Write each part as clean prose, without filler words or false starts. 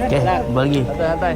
Okey, bagi. Santai.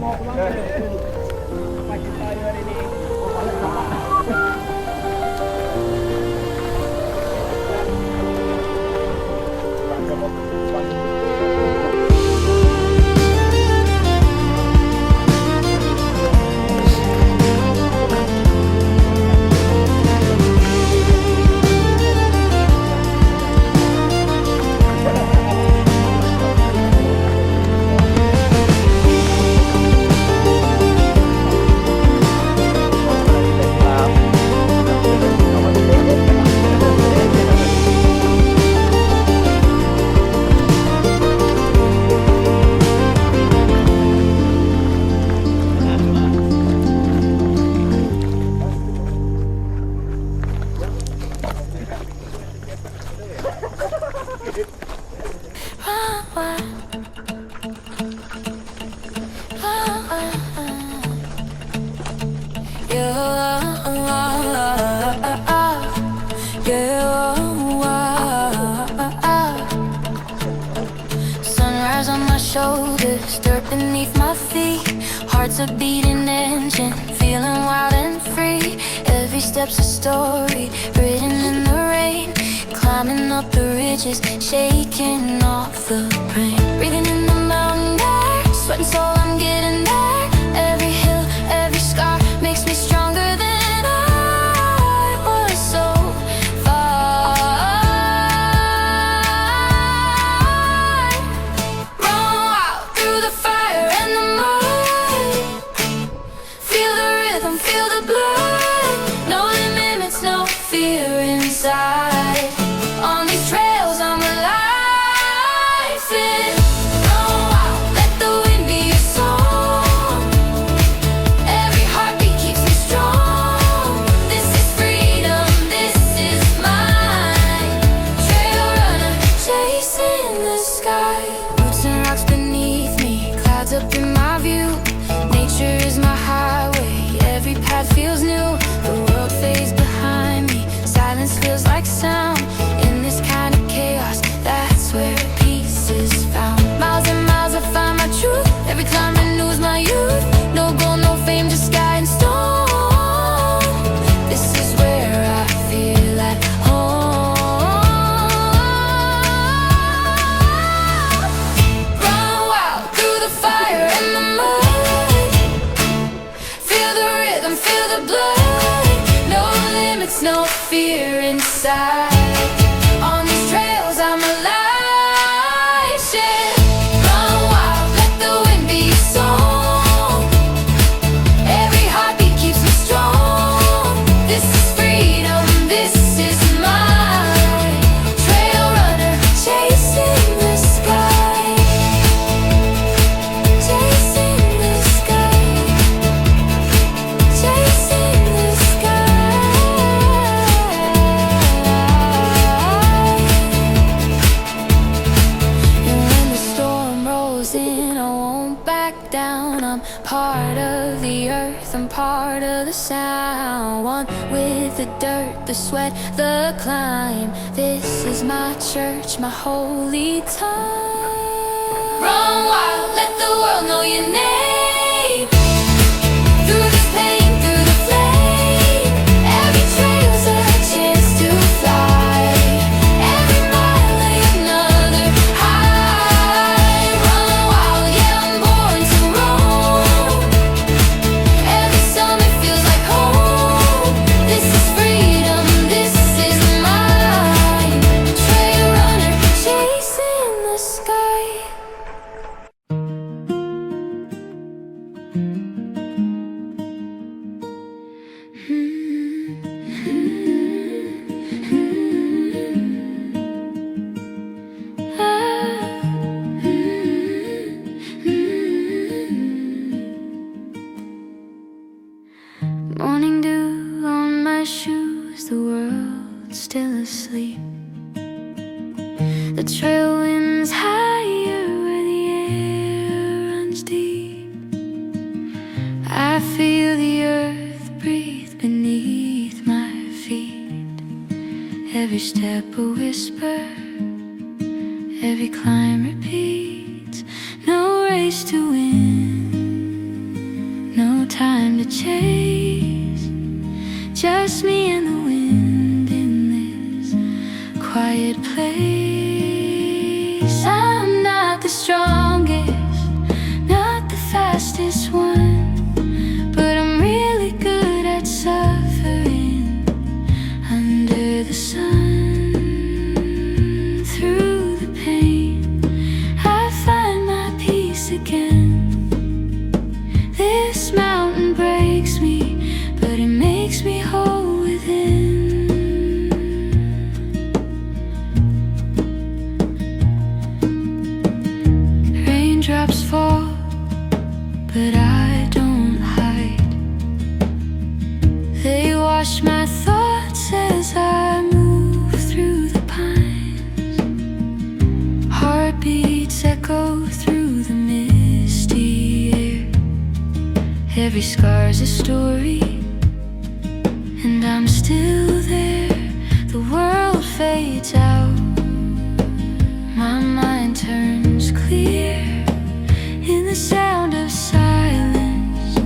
Sunrise on my shoulders, dirt beneath my feet. Heart's a beating engine, feeling wild and free. Every step's a story, written in the rain. Climbing up the ridges, shaking off the rain. Breathing in the mountain air, sweating so I'm getting there. Every hill, every scar makes me stronger than I was so far. Run wild through the fire and the mud. Feel the rhythm, feel the blood. No limits, no fear inside. On these trails I'm alive in. Run wild, let the wind be your song. Every heartbeat keeps me strong. This is freedom, this is mine. Trail runner, chasing the sky. Roots and rocks beneath me, clouds up in my view. Nature is my highway, every path feels new. The world fades behind me, silence feels like sound. In this kind of chaos, that's where peace is found. Miles and miles I find my truth, every climb renews my youth. No gold, no fame, just sky and stone. This is where I feel at home. Run wild through the fire and the mud. Feel the rhythm, feel the blood. No limits, no fear inside. On these trails I'm alive. Shit. Run wild, let the wind be your song. Every heartbeat keeps me strong. This is freedom, this is mine. Trail runner, chasing the sky. Chasing the sky. Chasing the sky. And when the storm rolls in, I won't back down. I'm part of the earth, I'm part of the sound. One with the dirt, the sweat, the climb. This is my church, my holy time. Run wild, let the world know your name. Through this pain, through the flame. Every trail's a chance to fly. Every mile another high. Run wild, yeah, I'm born to roam. Every summit feels like home. This is freedom, this is mine. Trail runner, chasing the sky. Morning dew on my shoes, the world's still asleep. The trail winds higher where the air runs deep. I feel the earth breathe beneath my feet. Every step a whisper, every climb repeats. No race to win. in, no time to chase, just me and the wind in this quiet place. I'm not the strongest, not the fastest one, but I'm really good at suffering under the sun. Through the pain, I find my peace again. This mountain breaks me, but it makes me whole within. Raindrops fall, but I don't hide. They wash my thoughts as I move through the pines. Heartbeats echo through the misty air. Every scar's a story, and I'm still there. The world fades out, my mind turns clear. In the sound of silence,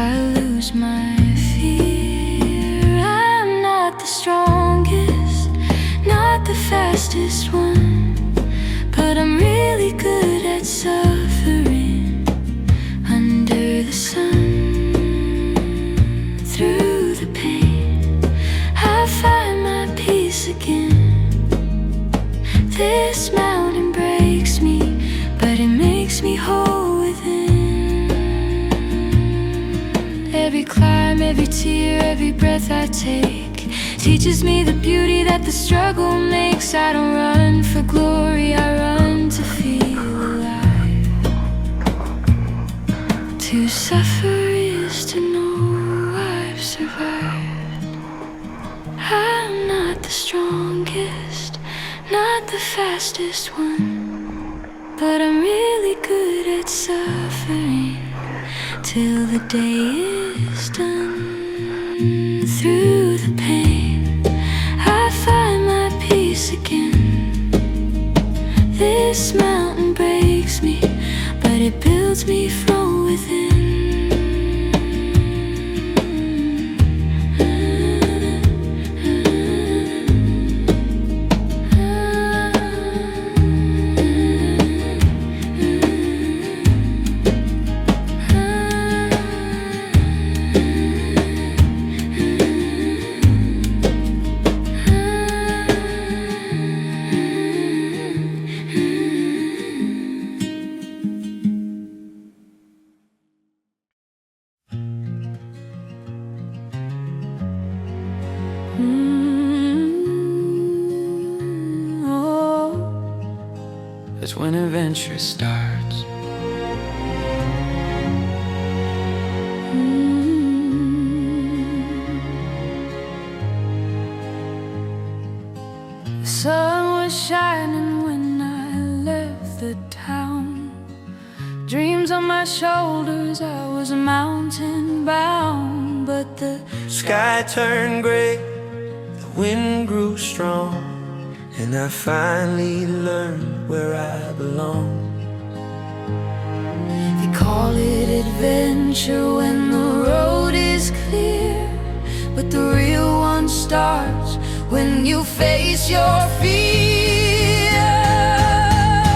I lose my fear. I'm not the strongest, not the fastest one, but I'm really good at suffering under the sun. Through the pain, I find my peace again. This mountain breaks me, but it makes me whole within. Every climb, every tear, every breath I take teaches me the beauty that the struggle makes. I don't run for glory, I run to feel alive. To suffer is to know I've survived. I'm not the strongest, not the fastest one, but I'm really good at suffering till the day is done. Through the pain, I find my peace again. This mountain breaks me, but it builds me from within. That's when adventure starts. The sun was shining when I left the town. Dreams on my shoulders, I was mountain bound. But the sky turned gray, the wind grew strong, and I finally learned where I belong. They call it adventure when the road is clear, but the real one starts when you face your fear.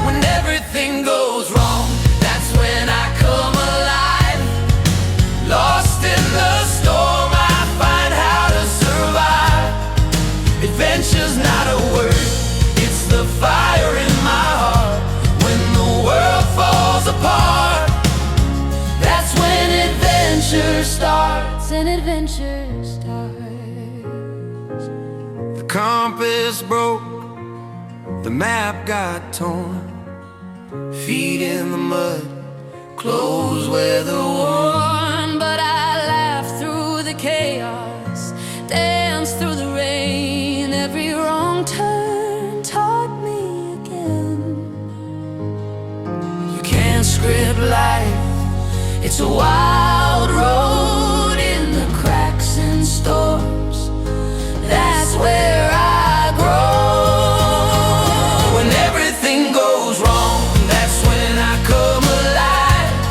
When everything goes wrong, that's when I come alive. Lost in the storm, I find how to survive. Adventure's not a word, it's the fire in my heart. When the world falls apart, that's when adventure starts. And adventure starts. The compass broke, the map got torn. Feet in the mud, clothes weather-worn. But I laughed through the chaos, danced through the rain. Every wrong turn taught me again. You can't script life, it's a wild road in the cracks and storms. That's where I grow. When everything goes wrong, that's when I come alive.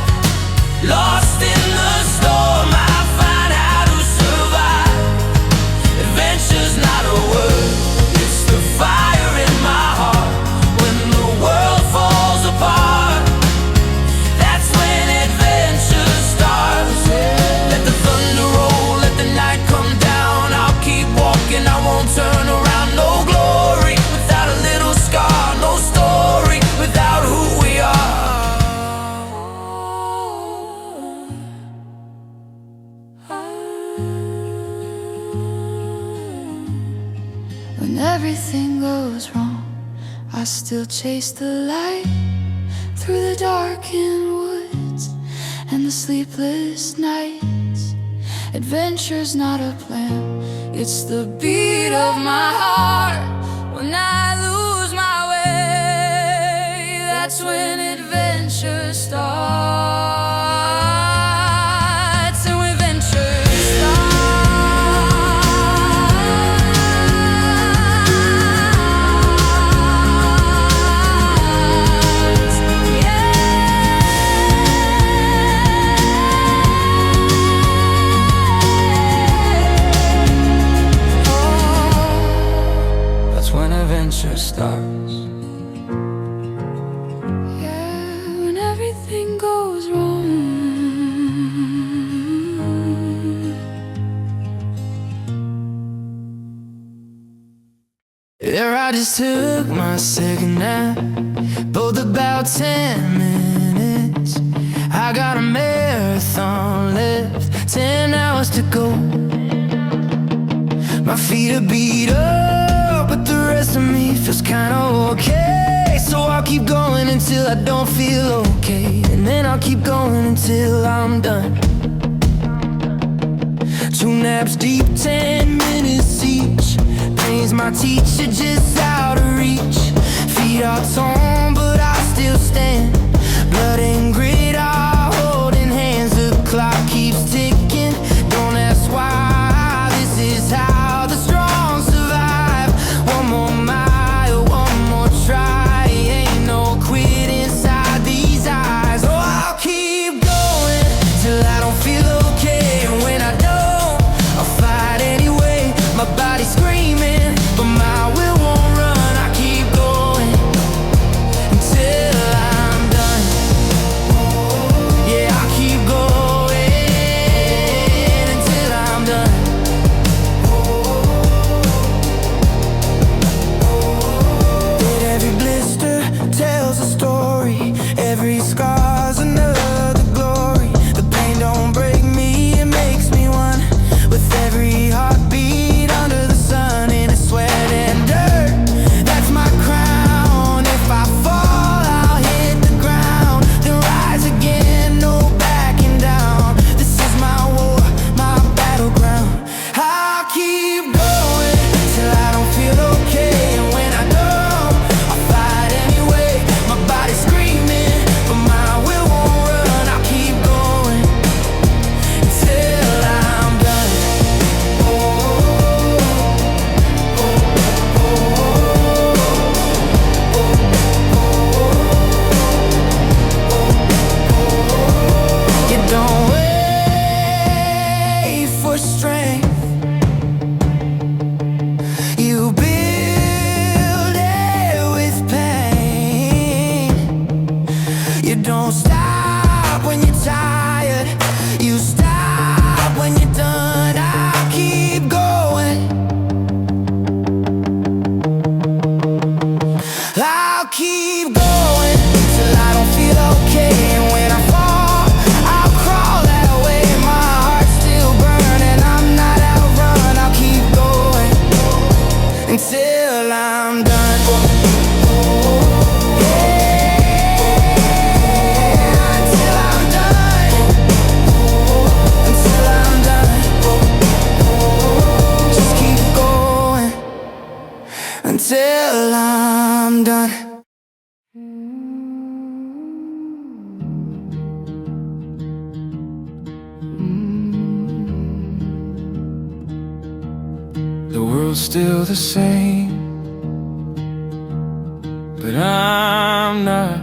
everything goes wrong, I still chase the light through the darkened woods and the sleepless nights. Adventure's not a plan, it's the beat of my heart. When I lose my way, that's when adventure starts. And when adventure starts, that's when adventure starts. Yeah, when everything goes wrong. There I just took my second nap, both about 10 minutes. I got a marathon left, 10 hours to go. My feet are beat up, but the rest of me feels kinda okay. So I'll keep going until I don't feel okay, and then I'll keep going until I'm done. 2 naps deep, 10 minutes each. Pain's my teacher, just out of reach. Feet are torn, but I still stand. Blood and grit are holding hands. The clock keeps ticking, don't ask why. This is how the strong survive. One more mile, one more try. Ain't no quit inside these eyes. Oh, I'll keep going till I don't feel okay. And when I don't, I'll fight anyway. My body's screaming, but my will won't run. I keep going until I'm done. Yeah, I keep going until I'm done. That every blister tells a story, every scar's another glory. The pain don't break me, it makes me one with every heartbeat under the sun. In a sweat and dirt, that's my crown. If I fall, I'll hit the ground, then rise again, no backing down. This is my war, my battleground. I'll keep going till I don't feel okay, and when I don't, I'll fight anyway. My body's screaming, but my will won't run. I'll keep going until I'm done. You don't wait for strength, you build it with pain. You don't stop when you're tired, you stop when you're done. I'll keep going, I'll keep going till I don't feel okay. And when I fall, I'll crawl that way. My heart's still burning, I'm not outrun. I'll keep going until I'm done. Yeah, until I'm done. Until I'm done. Just keep going until I'm done. The world's still the same, but I'm not.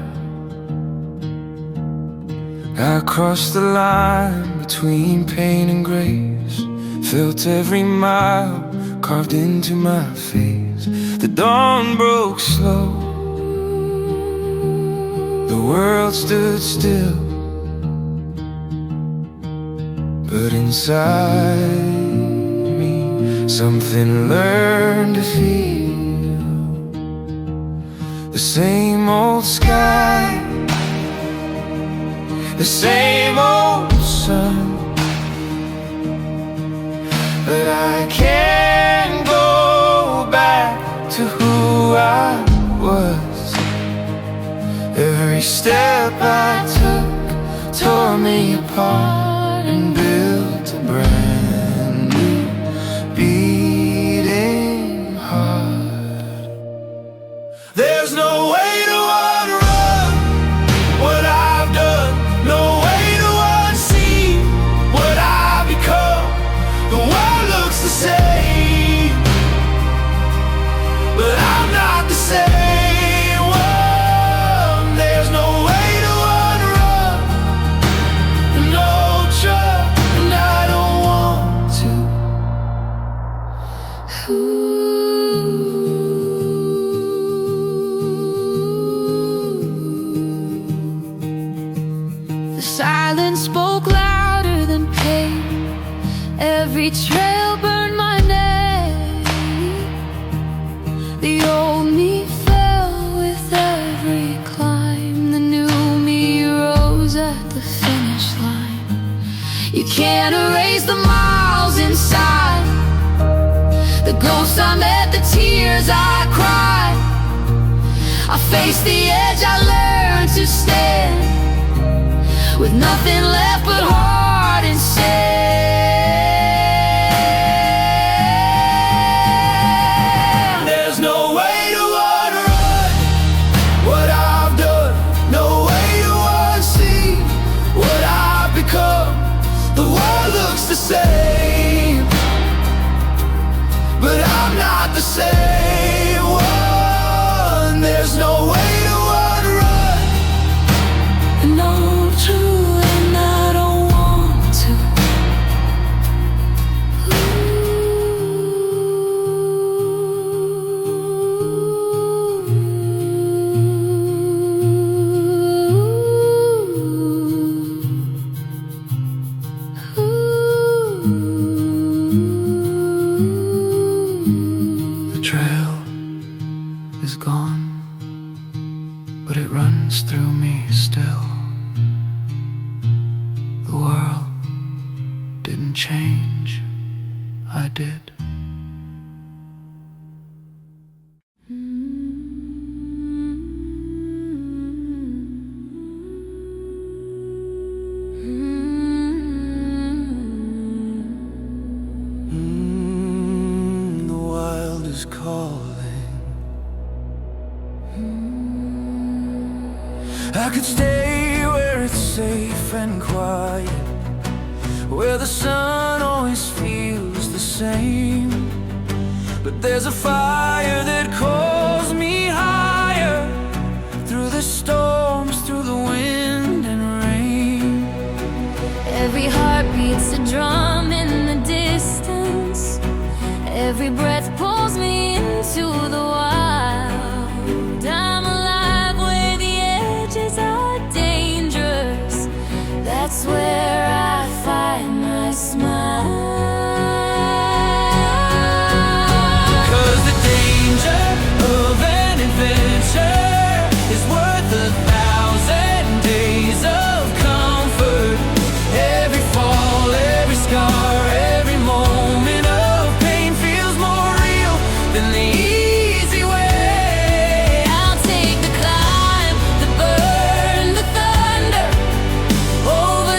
I crossed the line between pain and grace, felt every mile carved into my face. The dawn broke slow, the world stood still, but inside me something learned to feel. The same old sky, the same old sun, but I can't go back was. Every step I took tore me apart and built a brand new beating heart. There's no way to unrun what I've done, no way to unsee what I've become. The world looks the same, but I'm not the same. The silence spoke louder than pain. Every trail burned my name. The old me fell with every climb. The new me rose at the finish line. You can't erase the miles inside, the ghosts I met, the tears I cried. I faced the edge, I learned to stand with nothing left but heart and sand. There's no way to unrun what I've done, no way to unsee what I've become. The world looks the same, but I'm not the same one. There's no way to unrun, no true, and I don't want to. The trail is gone, but it runs through me still. The world didn't change, I did. The wild is calling. I could stay where it's safe and quiet, where the sun always feels the same. But there's a fire that calls me higher, through the storms, through the wind and rain. Every heart beats a drum in the distance. Every breath pulls me into the wild. I'm alive where the edges are dangerous. That's where I find my smile. 'Cause the danger of an adventure is worth 1,000 days of comfort. Every fall, every scar, every moment of pain feels more real than the easy way. I'll take the climb, the burn, the thunder, over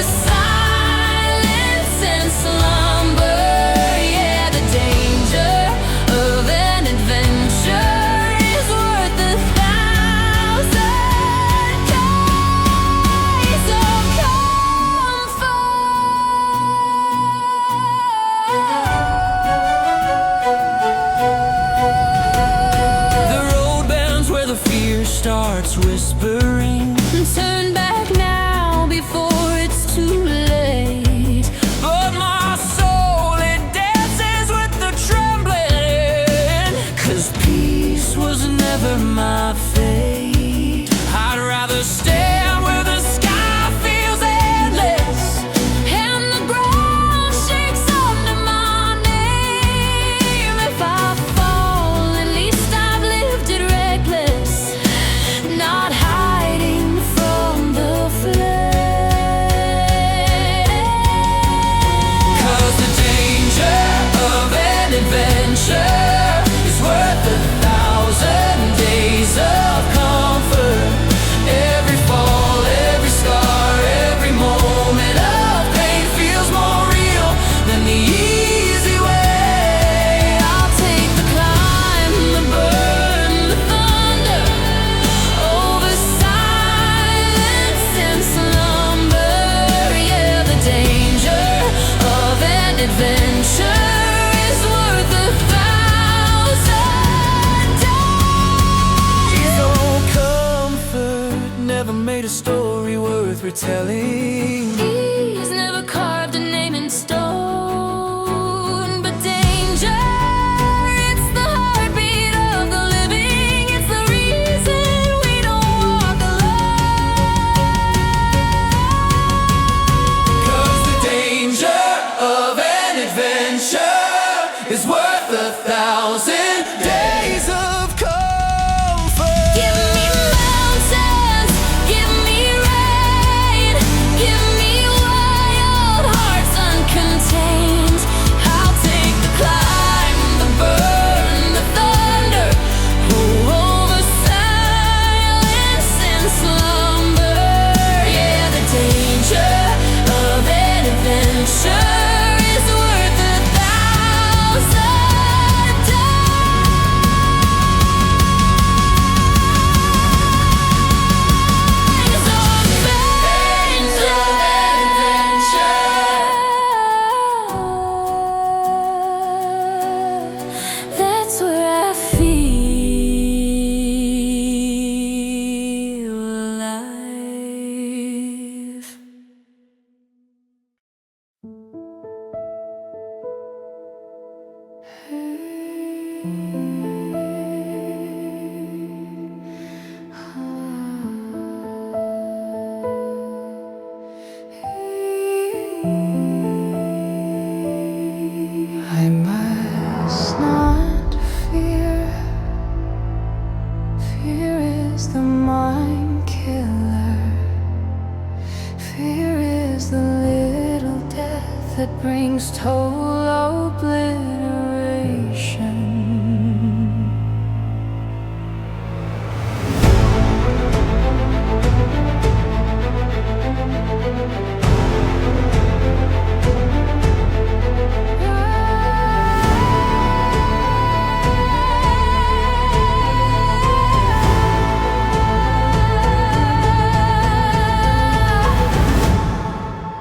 is the little death that brings total obliteration.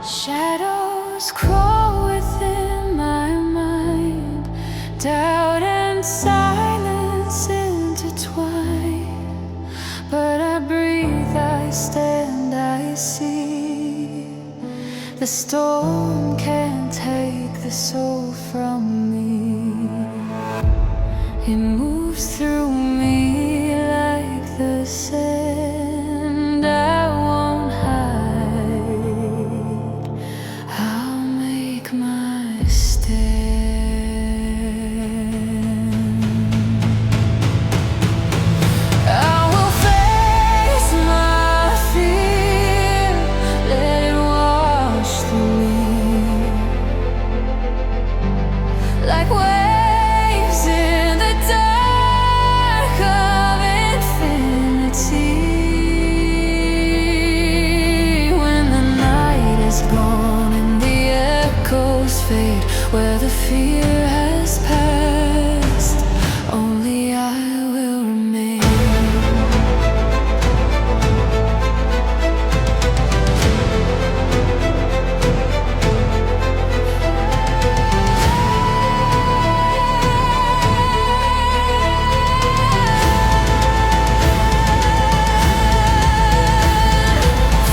Shadows crawl within my mind, doubt and silence intertwine. But I breathe, I stand, I see. The storm can't take the soul from me. It moves through me like the sand. I won't hide, I'll make my stand. I will face my fear, let it wash through me like waves in the dark of infinity. When the night is gone and the echoes fade, where the fear has passed, only I will remain.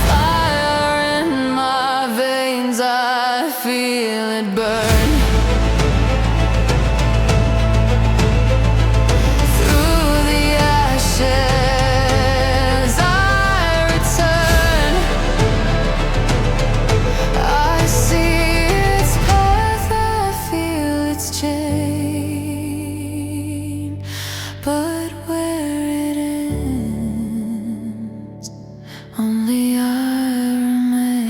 Fire in my veins, I feel it burn. Through the ashes I return. I see its path, I feel its chain. But where it ends, only I remain.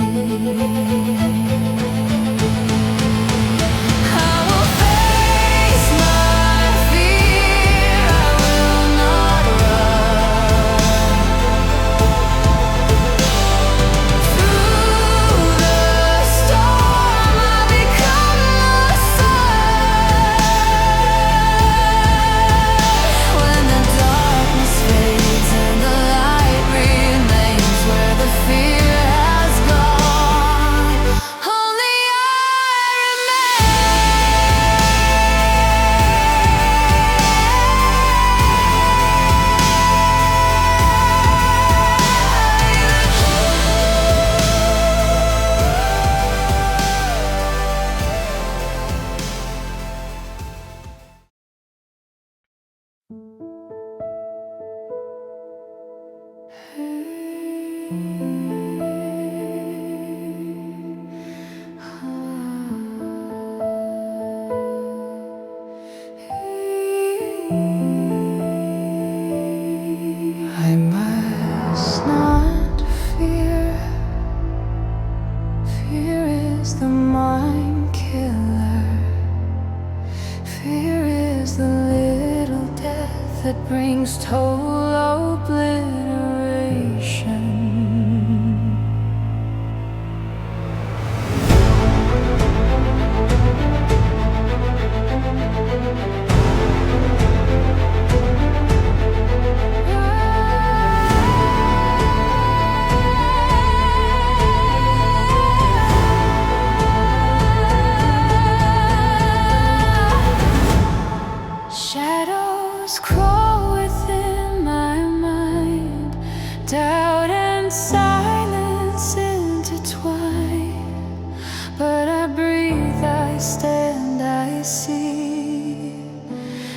I will face my fear, I will not run. Through the storm I become the sun. When the darkness fades and the light remains, where the fear has gone, only I I must not fear. Fear is the mind killer. Fear is the little death that brings total obliteration. Shadows crawl within my mind, doubt and silence intertwine. But I breathe, I stand, I see.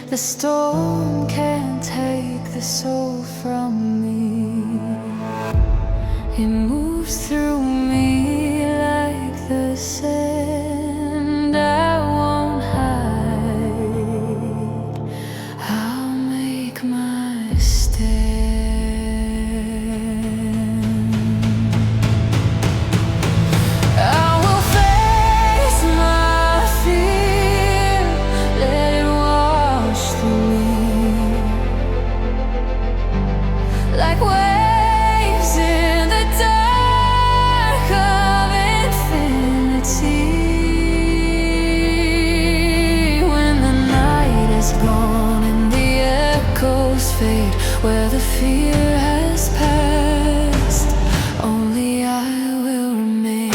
The storm can't take the soul from me. It moves through me like the sand. I won't hide, I'll make my stand. where the fear has passed. Only I will remain.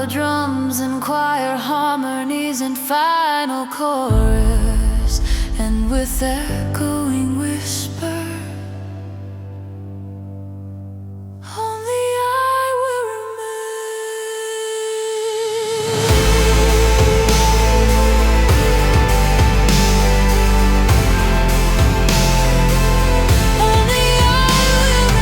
Drums and choir harmonies and final chorus, and with echoing whisper, only I will remain. Only I will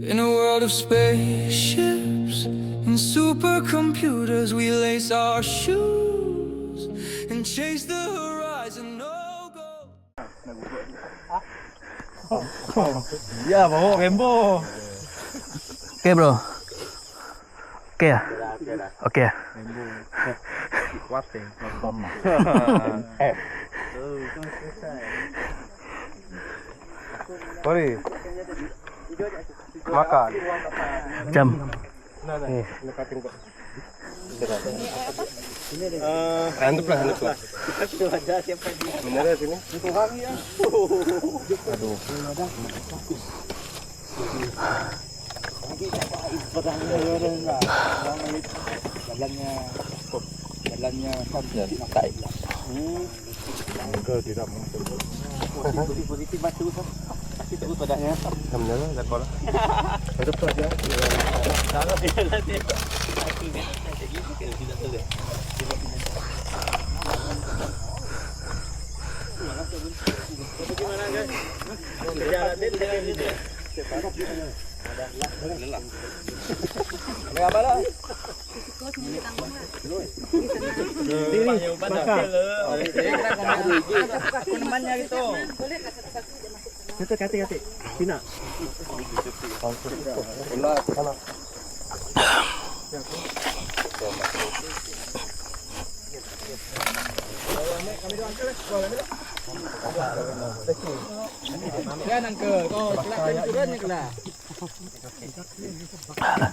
In a world of spaceships and supercomputers, we lace our shoes and chase the horizon. No go. Ya, bawa Rambo. Okay bro. Okay ya? Okay ya? Kuatin, Sorry. Makan. Jam. Handuk lah. Bener ya sini? Aduh. Jalannya tak. Enggak, tidak mungkin. Positif batu kan. Pasti terus padanya. Benar lah, dak bola. Ada apa aja? Salah dia nanti. Aku ni tak gini ke tidak tahu deh. Bagaimana guys? Jalan dia dengan dia. Sekarang dia ada lelah. Enggak apa lah. Ini umpan dah. Aku nemannya gitu. Kita kati-kati. Sina. Ulah sana. Kami doang ke? Ya nang ke. Kau silakan turun ni kelah.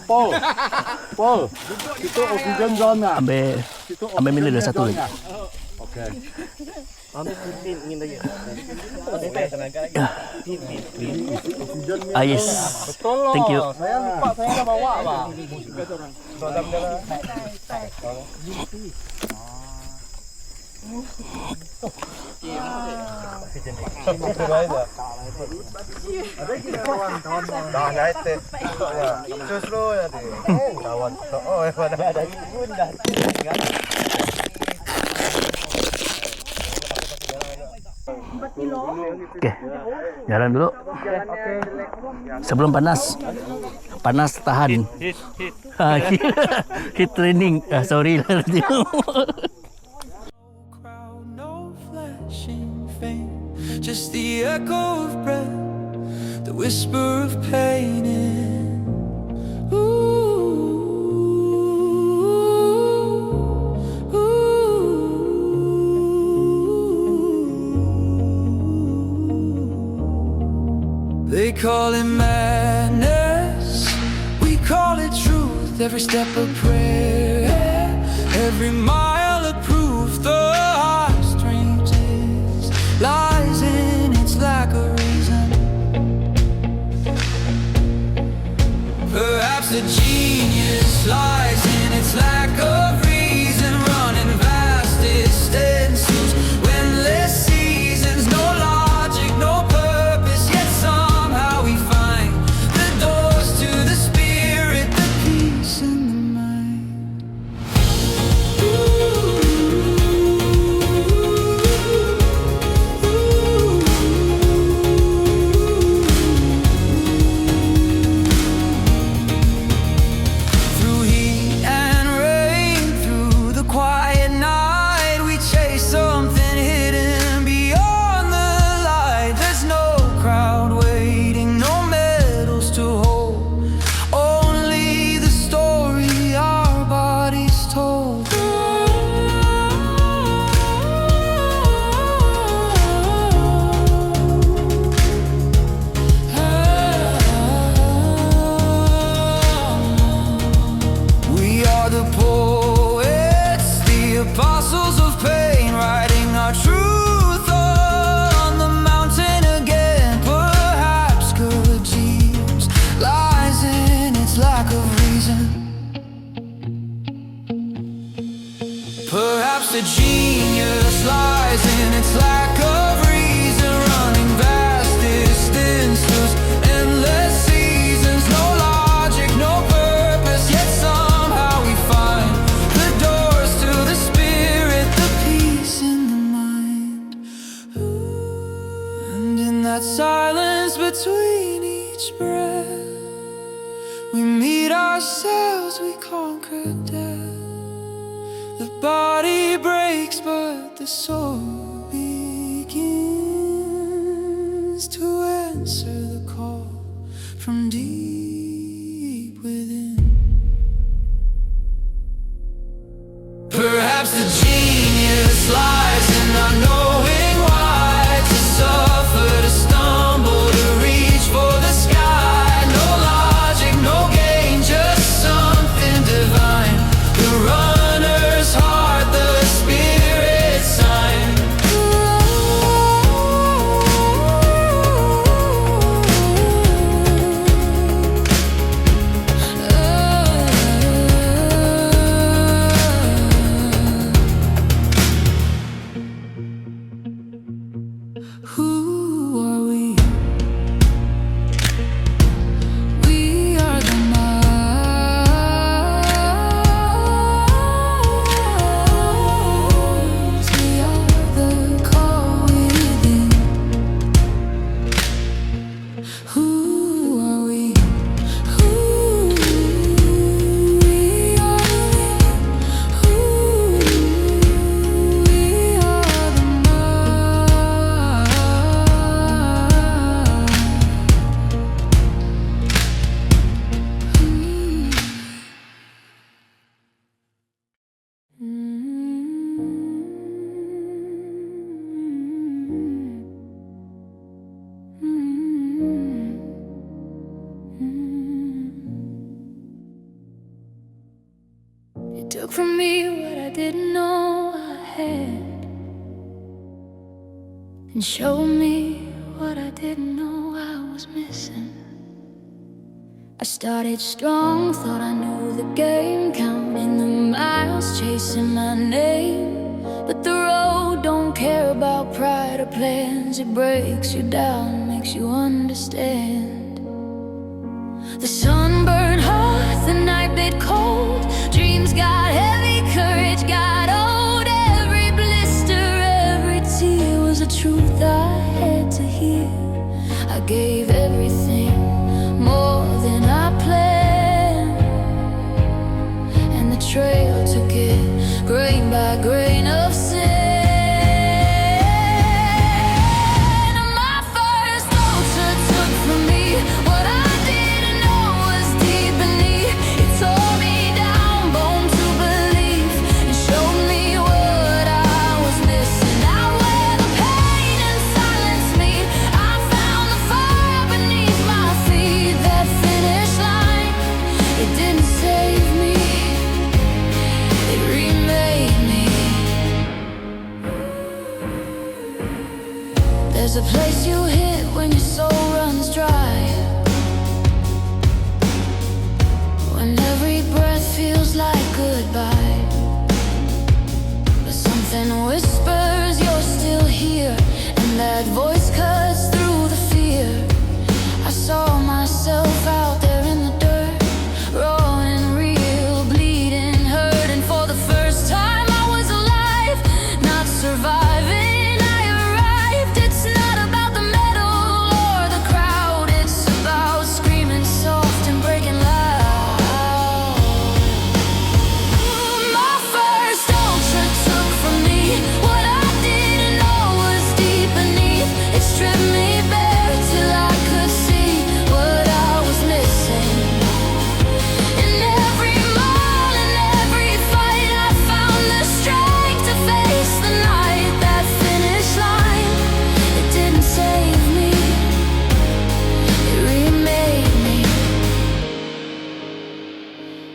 Paul. Itu oksigen zone lah. Ambil minum dulu satu lagi. Ambil pin ingin lagi. Tenaga lagi. Ah, yes. Betul loh. Thank you. Saya lupa saya dah bawa bang. Dalam dalam. Dah naik teh. Slow ya deh. Kawan. Oh, ada pun dah. Okay, jalan dulu. Sebelum panas. Panas tahan. Hit. Hit training. Sorry lah. Crowd, no flashing fame, just the echo of breath, the whisper of pain in. They call it madness, we call it truth. Every step of prayer, every mile of proof. The heartstrings is lies in its lack of reason. Perhaps the genius lies in its lack of reason. Running vast distances, windless seasons, no logic, no purpose, yet somehow we find the doors to the spirit, the peace in the mind. Through heat and rain, through the quiet night, we chase something hidden beyond the light. There's no crowd waiting, no medals to hold, only the story our bodies told. We are the poets, the apostles of pain, writing our truth on the mountain again. Perhaps good genius lies in its lack of reason. Perhaps the genius lies in its lack of reason. Running vast distances, endless seasons, no logic, no purpose, yet somehow we find the doors to the spirit, the peace in the mind. And in that silence between each breath, we meet ourselves, we conquer death. The body breaks, but the soul begins to answer the call from deep within. Perhaps the genius lies in not knowing why, to suffer, to stumble, to reach for the sky. No logic, no gain, just something divine. The runner's heart, the spirit sign. and showed me what I didn't know I was missing. I started strong, thought I knew the game, counting the miles, chasing my name. But the road don't care about pride or plans. It breaks you down, makes you understand. The sun burned hot, the night bit cold. Dreams got heavy, courage got old. Every blister, every tear was a truth I had to hear. I gave everything, more than I planned, and the trail took it, grain by grain of sand. My first altar took from me what I didn't know was deep beneath. It tore me down, bone to belief, and showed me what I was missing. Out where the pain and silence me, I found the fire beneath my feet. That finish line, it didn't save me, it remade me. There's a place you hit when your soul runs dry, when every breath feels like goodbye. But something whispers you're still here, and that voice cuts through the fear. I saw myself out there in the dirt, raw and real, bleeding, hurting. For the first time I was alive, not surviving. I arrived. It's not about the medal or the crowd. It's about screaming soft and breaking loud. My first ultra took from me what I didn't know was deep beneath. It stripped me bare till I could see what I was missing. In every mile and every fight, I found the strength to face the night. That finish line, it didn't save me, it remade me.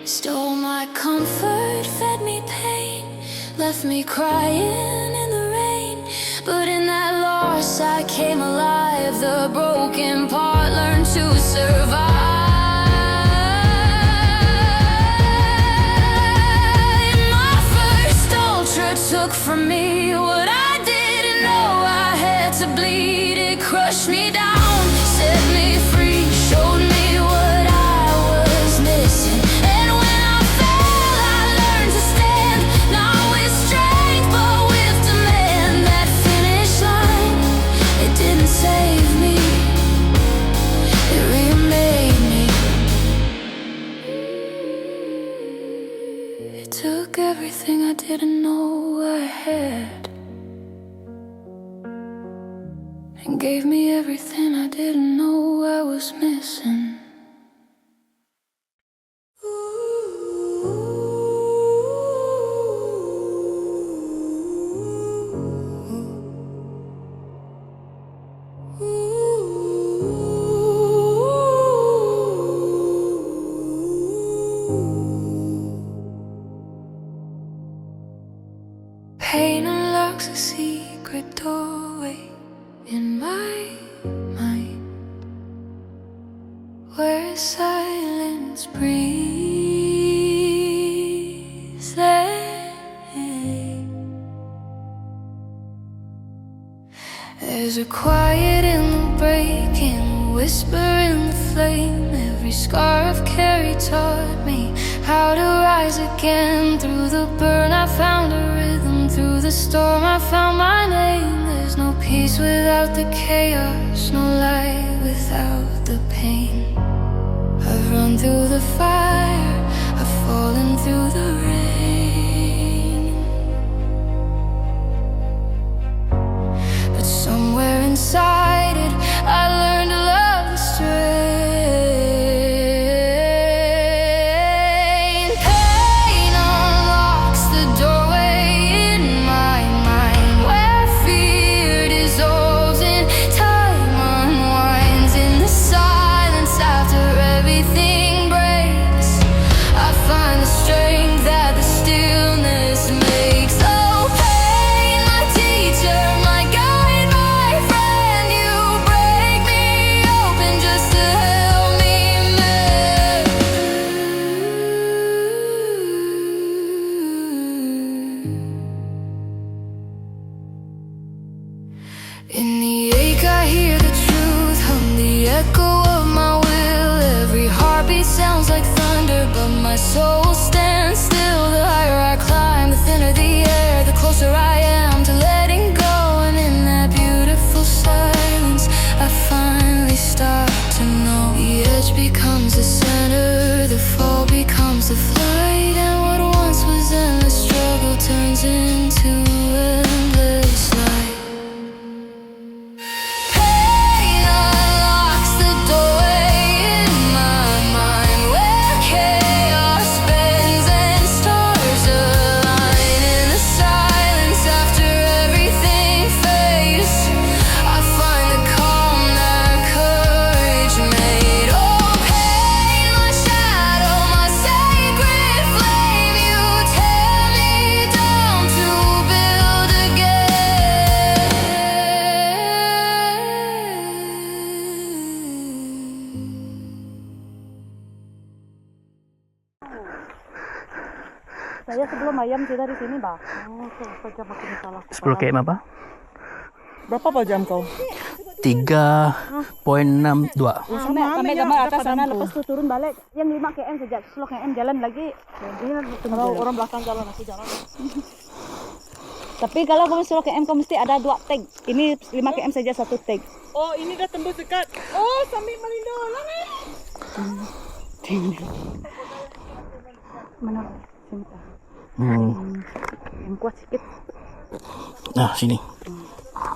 Stole my comfort, fed me pain, left me crying in the rain. But in that loss I came alive. The broken part learned to survive. My first ultra took from me what I didn't know I had to bleed. It crushed me down, set me free, showed me what I was missing. And when I fell, I learned to stand, not with strength but with demand. That finish line, it didn't save me, it remade me. It took everything I didn't know I had, and gave me everything I didn't know I was missing. Pain unlocks a secret doorway in my mind, where silence breathes. There's a quiet in the breaking, a whisper in the flame. Every scar I've carried taught me how to rise again. Through the burn I found a rhythm, through the storm I found my name. There's no peace without the chaos, no light without the pain. I've run through the fire, I've fallen through the rain. But somewhere inside it, I learned to love the strain. Pain unlocks the doorway in my mind, where fear dissolves and time unwinds. In the silence after everything breaks, I find the strength that the In the ache I hear the truth, hum the echo of my will. Every heartbeat sounds like thunder, but my soul stands still. The higher I climb, the thinner the air, the closer I am to letting go. And in that beautiful silence, I finally start to know. The edge becomes the center, the fall becomes the flight, and what once was endless struggle turns into endless light. Pain unlocks the doorway in my mind, where chaos spins and stars align. In the silence after everything fades, I find the calm that courage made. Oh, pain, my shadow, my sacred flame, you tear me down to build again. Saya sebelum ayam kita di sini, Bah. Oh, saja makin salah. 10 km apa? Berapa jam kau? 3.62. Sampai gambar atas sana, lepas tu turun balik. Yang 5 km saja, 10 km jalan lagi. Kalau orang belakang jalan, aku jalan. Tapi kalau kamu 10 km, kau mesti ada 2 tag. Ini 5 km saja 1 tag. Oh, ini dah tembus dekat. Oh, sambil melindung. Mana? Sini. Yang kuat sikit. Nah, sini.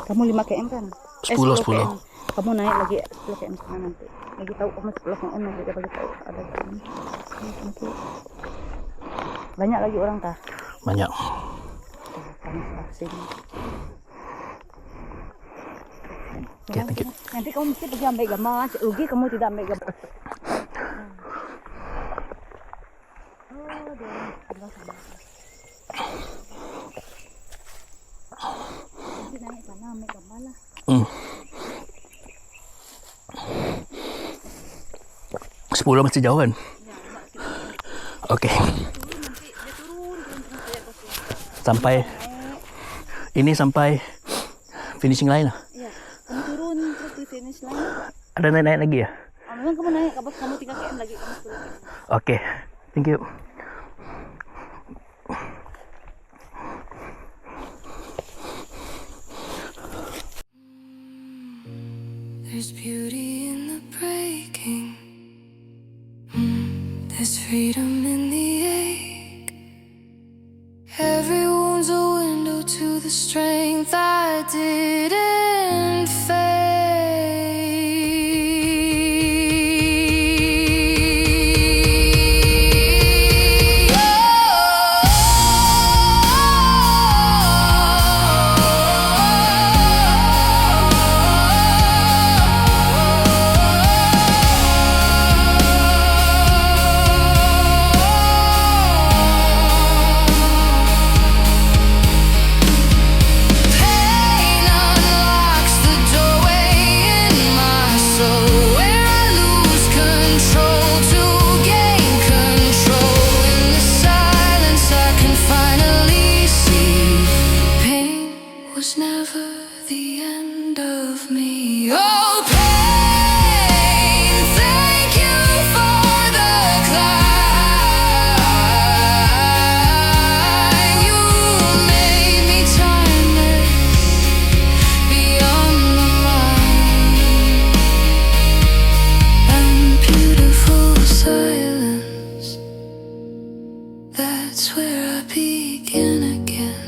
Kamu 5 km kan? 10. km. Kamu naik lagi 10 km sana nanti. Lagi tahu kamu 10 km nanti dia bagi tahu ada ini. Nanti. Banyak lagi orang tah. Banyak. Panas lah sini. Okay, thank you. Nanti kamu mesti pergi ambil gambar. Rugi kamu tidak ambil gambar. Nanti naik sana ambil gambar lah. 10 masih jauh kan? Okey. Sampai ini sampai finishing line lah. Ya, kamu turun terus di finish line. Ada naik-naik lagi ya? Memang kamu naik, kamu 3 km lagi, kamu 10 km. Okey. Thank you. There's beauty in the breaking. There's freedom in the ache. Every wound's a window to the strength I didn't fake. Pain unlocks the doorway in my soul, where I lose control to gain control. In the silence I can finally see pain was never the end of me. Oh, pain, thank you for the climb. You made me timeless, beyond the mind, and beautiful silence. That's where I begin again.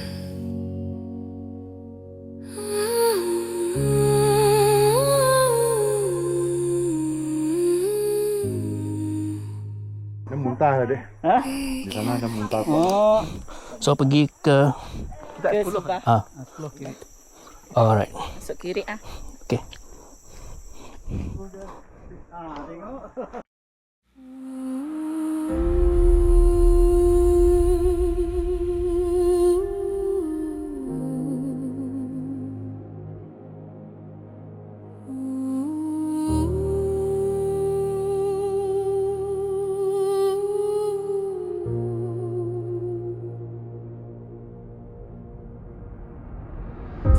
Dia muntah tadi. Ha? Di sana ada muntah. Oh. So pergi ke Ke sebelah. 10 kiri. Alright. Masuk kiri ah. Okey.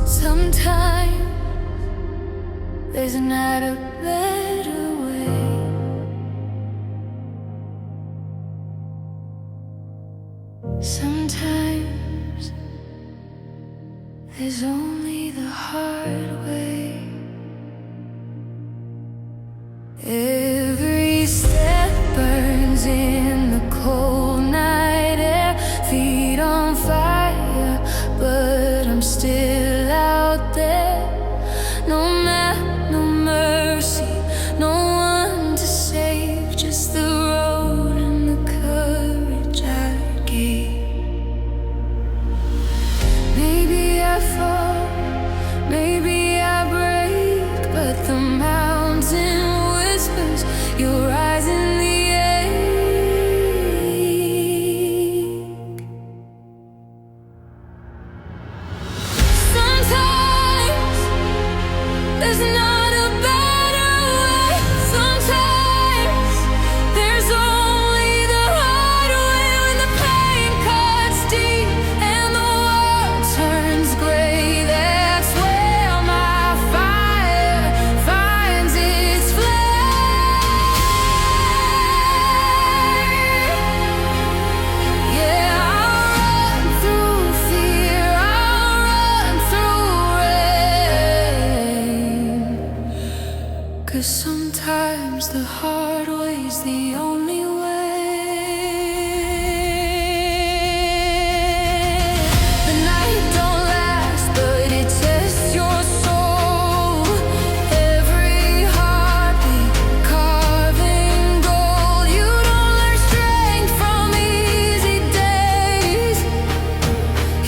Sometimes there's not a better way. Sometimes there's only the hard way. Every step burns in the cold night air, feet on fire, but I'm still out there. No map, no mercy, no one to save, just the road and the courage I gain. Maybe I fall, maybe I break, but the mountain whispers your eyes in the ache. Sometimes there's not a better way. Sometimes there's only the hard way. When the pain cuts deep and the world turns gray, that's where my fire finds its flame. Yeah, I'll run through fear, I'll run through rain. 'Cause sometimes the hard way's the only way. The night don't last, but it tests your soul. Every heartbeat carving gold. You don't learn strength from easy days.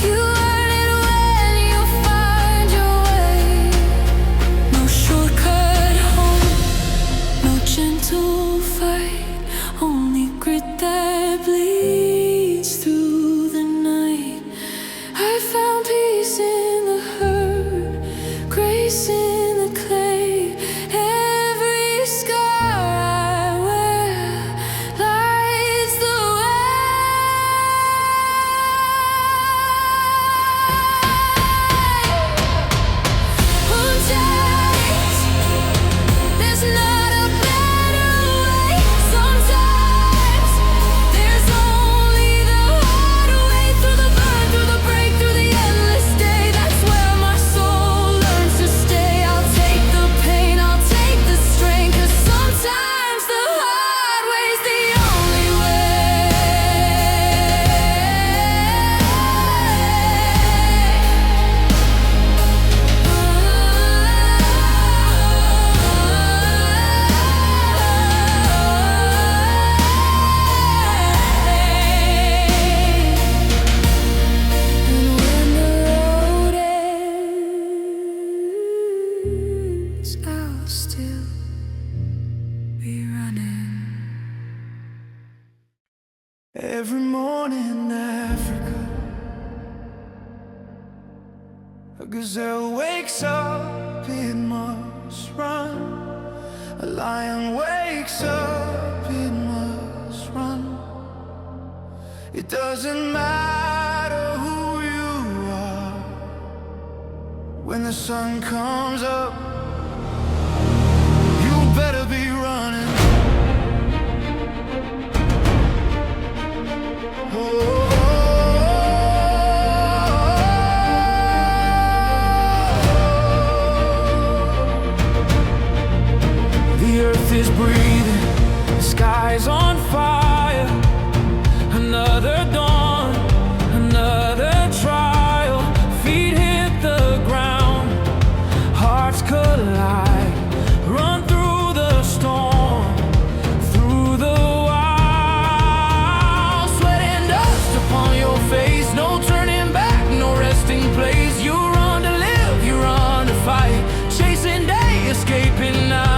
You learn it when you find your way. No shortcut home, no gentle fight, only grit that bleeds through the night. I found peace in the hurt, grace in the clay. Every scar I wear lights the way. Sometimes there's not a better way. Sometimes there's only the hard way. Through the burn, through the break, through the endless day, that's where my soul learns to stay. I'll take the pain, I'll take the strain, 'cause sometimes the hard way's the only way. And when the road ends, I'll still be running. Every morning, Africa, a gazelle wakes up, it must run. A lion wakes up, it must run. It doesn't matter who you are. When the sun comes up, you better be running. The earth is breathing, the sky's on fire. Another dawn, another trial. Feet hit the ground, hearts collide. Run through the storm, through the wild. Sweat and dust upon your face, no turning back, no resting place. You run to live, you run to fight, chasing day, escaping night.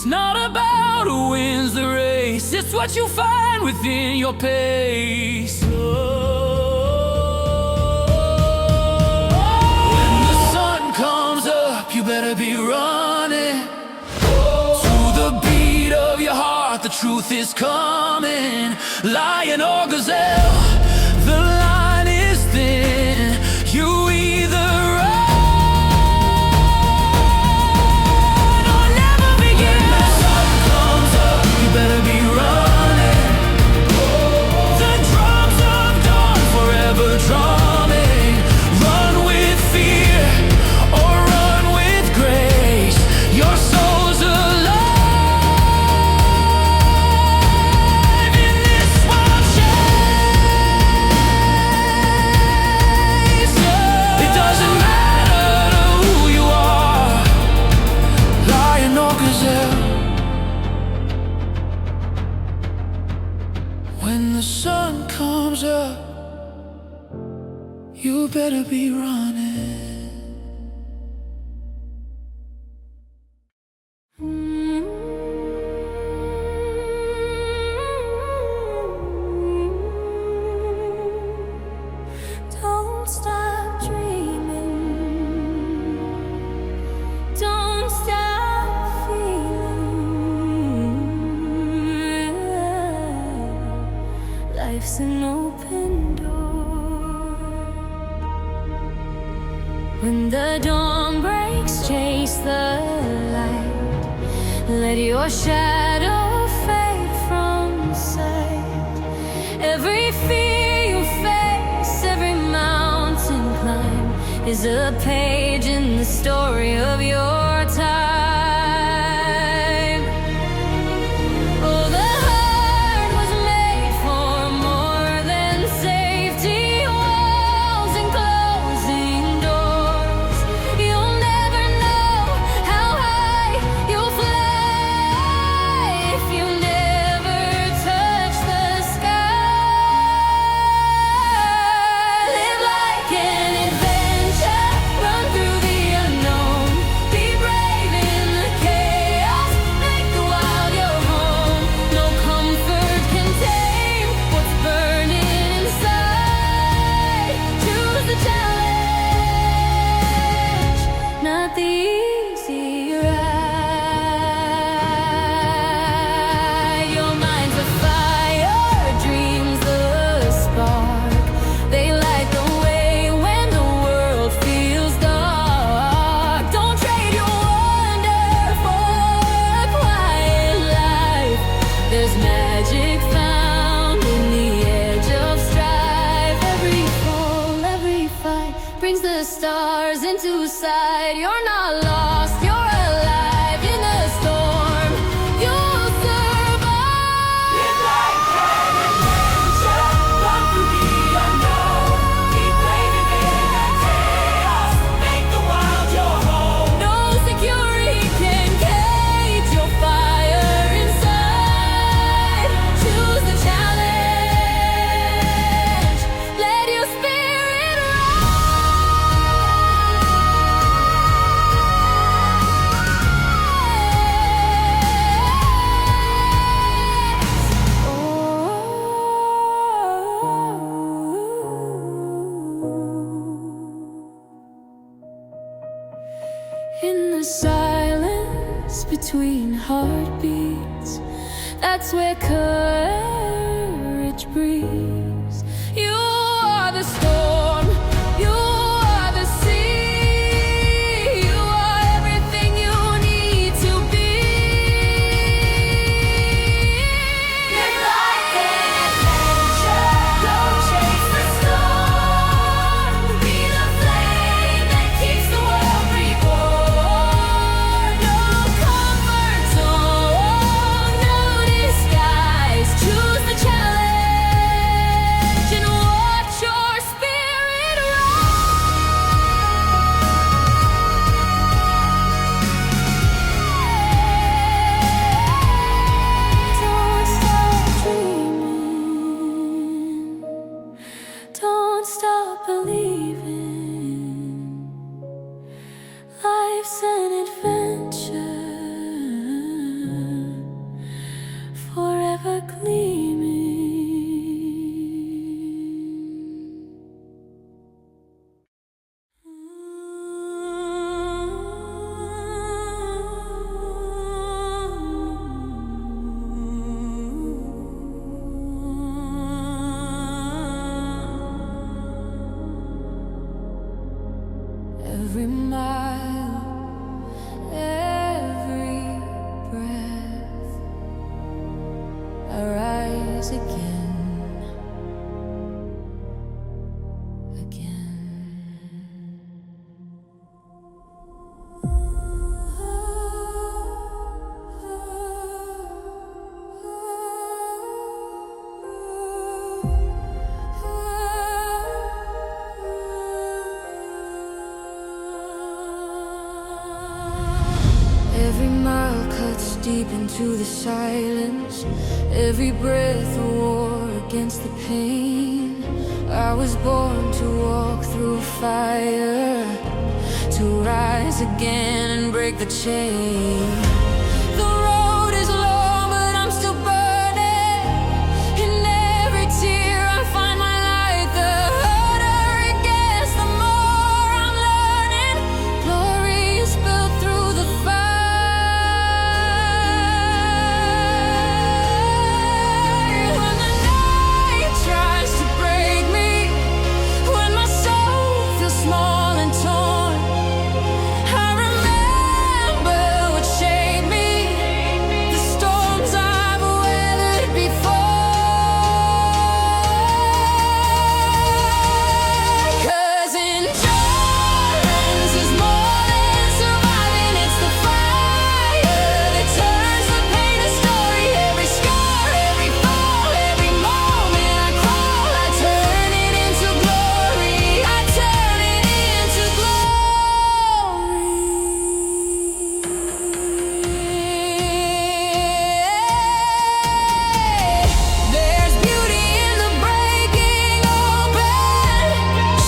It's not about who wins the race, it's what you find within your pace. When the sun comes up, you better be running. To the beat of your heart, the truth is coming. Lion or gazelle, the line is thin. You either run or never begin. When the sun comes up, you better be running. The drums of dawn forever drumming. Run with fear or run with grace. Your soul's alive in this wild chase. It doesn't matter who you are, lion or gazelle. When the sun comes up, you better be running. Don't stop dreaming. Don't stop feeling. Life's an open door. When the dawn breaks, chase the light. Let your shadow fade from sight. Every fear you face, every mountain climb is a page in the story of your time. Oh, the heart was made for more than safety walls and closing doors. You'll never know how high you'll fly if you never touch the sky. Live like an adventure, run through the unknown. Be brave in the chaos, make the wild your home. No comfort can tame what's burning inside. Choose the challenge, not the easy ride. Your mind's a fire, dreams the spark. They light the way when the world feels dark. Don't trade your wonder for a quiet life. There's magic found in the edge of strife. Every fall, every fight brings the stars into sight. You're not lost, you're alive in the storm. You'll survive. Live like an adventure, run through the unknown. Be brave in the chaos, make the wild your home. No security can cage your fire inside. Choose the challenge, let your spirit in the silence between heartbeats, that's where courage breathes. You are the storm, you are the sea, you are everything you need to be. Live like an adventure, don't chase the storm. Be the flame that keeps the world reborn. No comfort zone, no disguise. Choose into the silence. Every breath a war against the pain. I was born to walk through fire, to rise again and break the chain. The road is long, but I'm still burning. In every tear I find my light. The harder it gets, the more I'm learning. Glory is built through the fire. When the night tries to break me, when my soul feels small and torn, I remember what shaped me, the storms I've weathered before. 'Cause endurance is more than surviving. It's the fire that turns the pain to story. Every scar, every fall, every moment I crawl, I turn it into glory. I turn it into glory. There's beauty in the breaking open,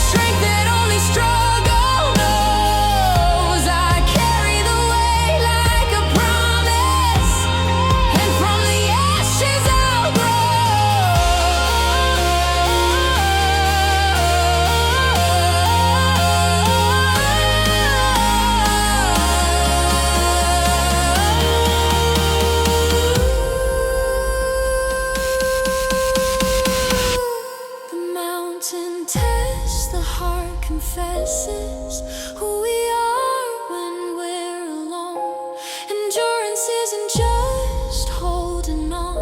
strength that only struggle knows. I carry the weight like a promise, and from the ashes I'll The mountain tests, the heart confesses who we are when we're alone. Endurance isn't just holding on,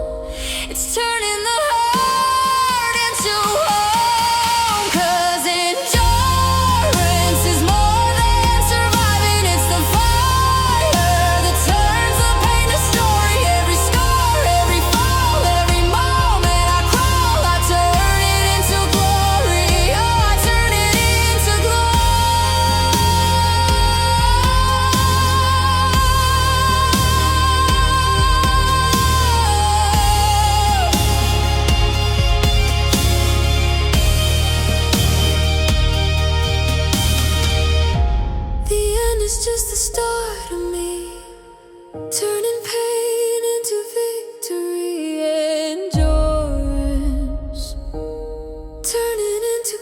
it's turning the heart into home. 'Cause endurance is more than surviving. It's the fire that turns the pain to story. Every scar, every fall, every moment I crawl, I turn it into glory. Oh, I turn it into The end is just the start of me, turning pain into victory. Endurance, turning into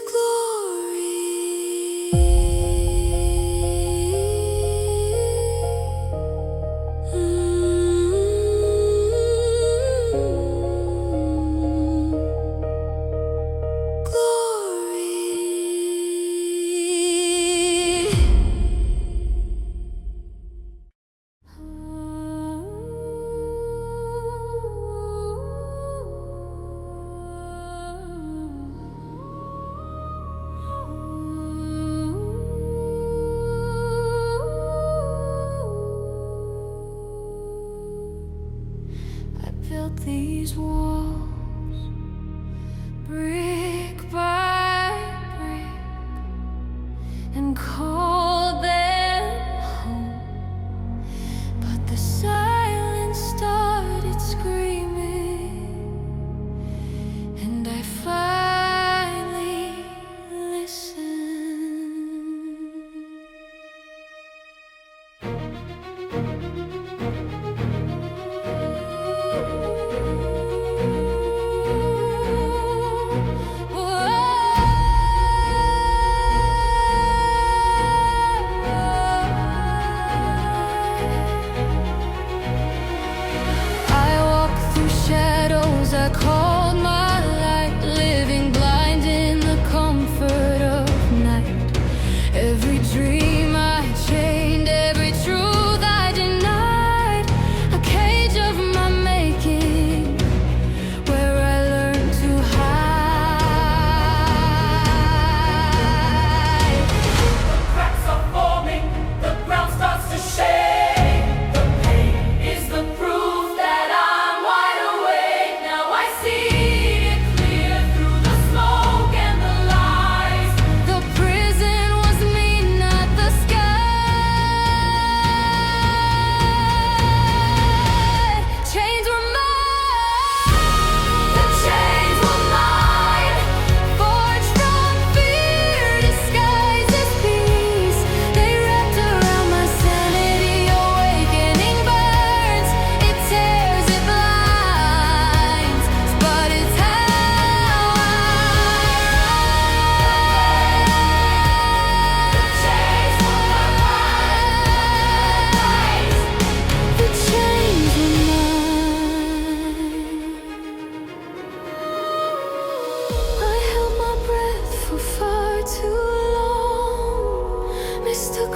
I built these walls brick by brick and called them home. But the silence started screaming, and I finally listened.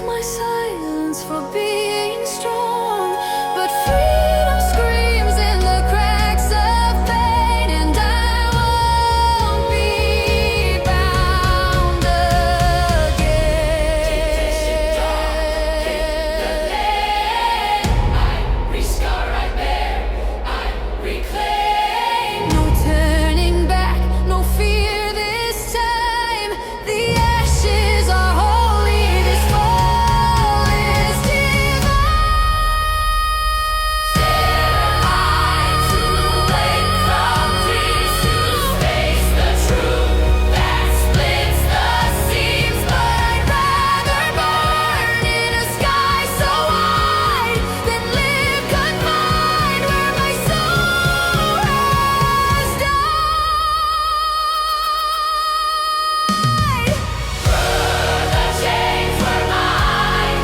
my silence for being strong, but freedom screams in the cracks of pain, and I won't be bound again. Rescar right there, I reclaim. No turning back, no fear this time. The ashes are holy, this fall is divine. Too late from dreams to face the truth that splits the seams, but I'd rather burn in a sky so wide than live confined where my soul has died. The chains were mine,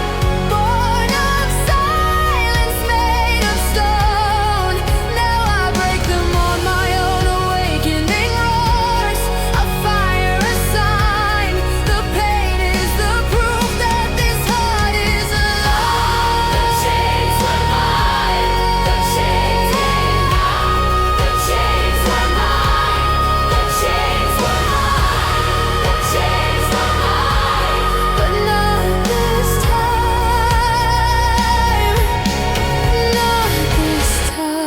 born of silence, made of stone. Now I break them on my own, awakening roars. A fire, a sign. The pain is the proof that this heart is alive. The chains were mine, the chains came out. The chains were mine, the chains were mine. The chains were mine, but not this time. Not this time.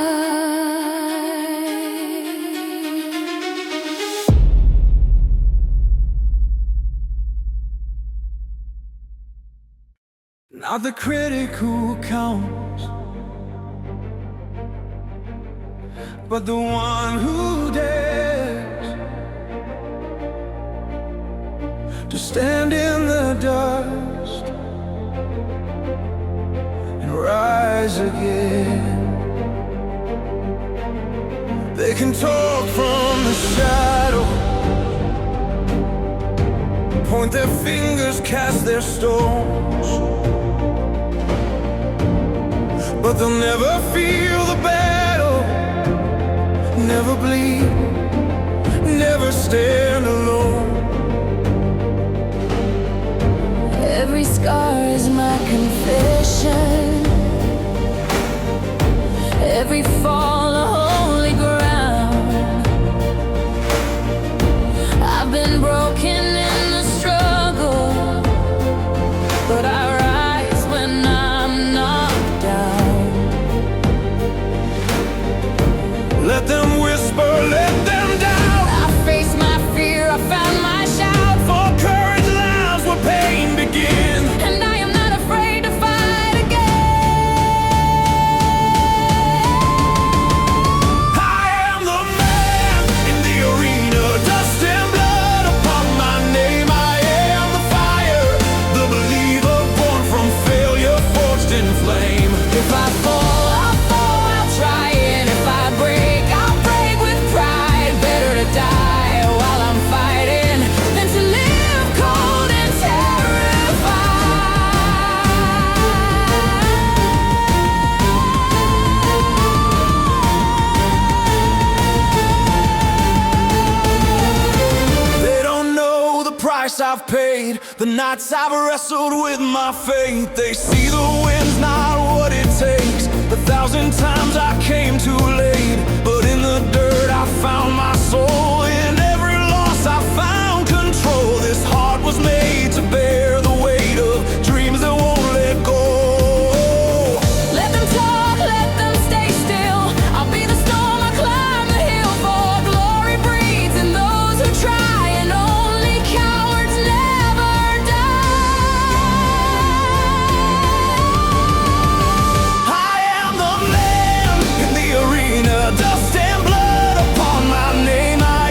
Not the critic who counts, but the one who dares to stand in the dust and rise again. They can talk from the shadow, point their fingers, cast their stones, but they'll never feel the battle, never bleed, never stand alone. Every scar is my confession. Every fall a holy ground. I've been broken in the struggle, but I rise when I'm knocked down. Let them whisper, let them down. I face my fear, I found my shout, For courage lies where pain begins. and I am not afraid to fight again. I am the man in the arena, dust and blood upon my name. I am the fire, the believer, born from failure, forged in flame. If I fall, I'll try, and if I break, I'll break with pride. Better to die while I'm fighting than to live cold and terrified. They don't know the price I've paid, the nights I've wrestled with my fate. They see the wind's not what it takes. 1,000 times I came too late, but in the dirt I found my soul. In every loss I found control. This heart was made to bear the weight of dreams that won't let go. Let them talk, let them stay still. I'll be the storm, I climb the hill. For glory breathes in those who try, and only cowards never die. I am the man in the arena, dust and blood upon my name. I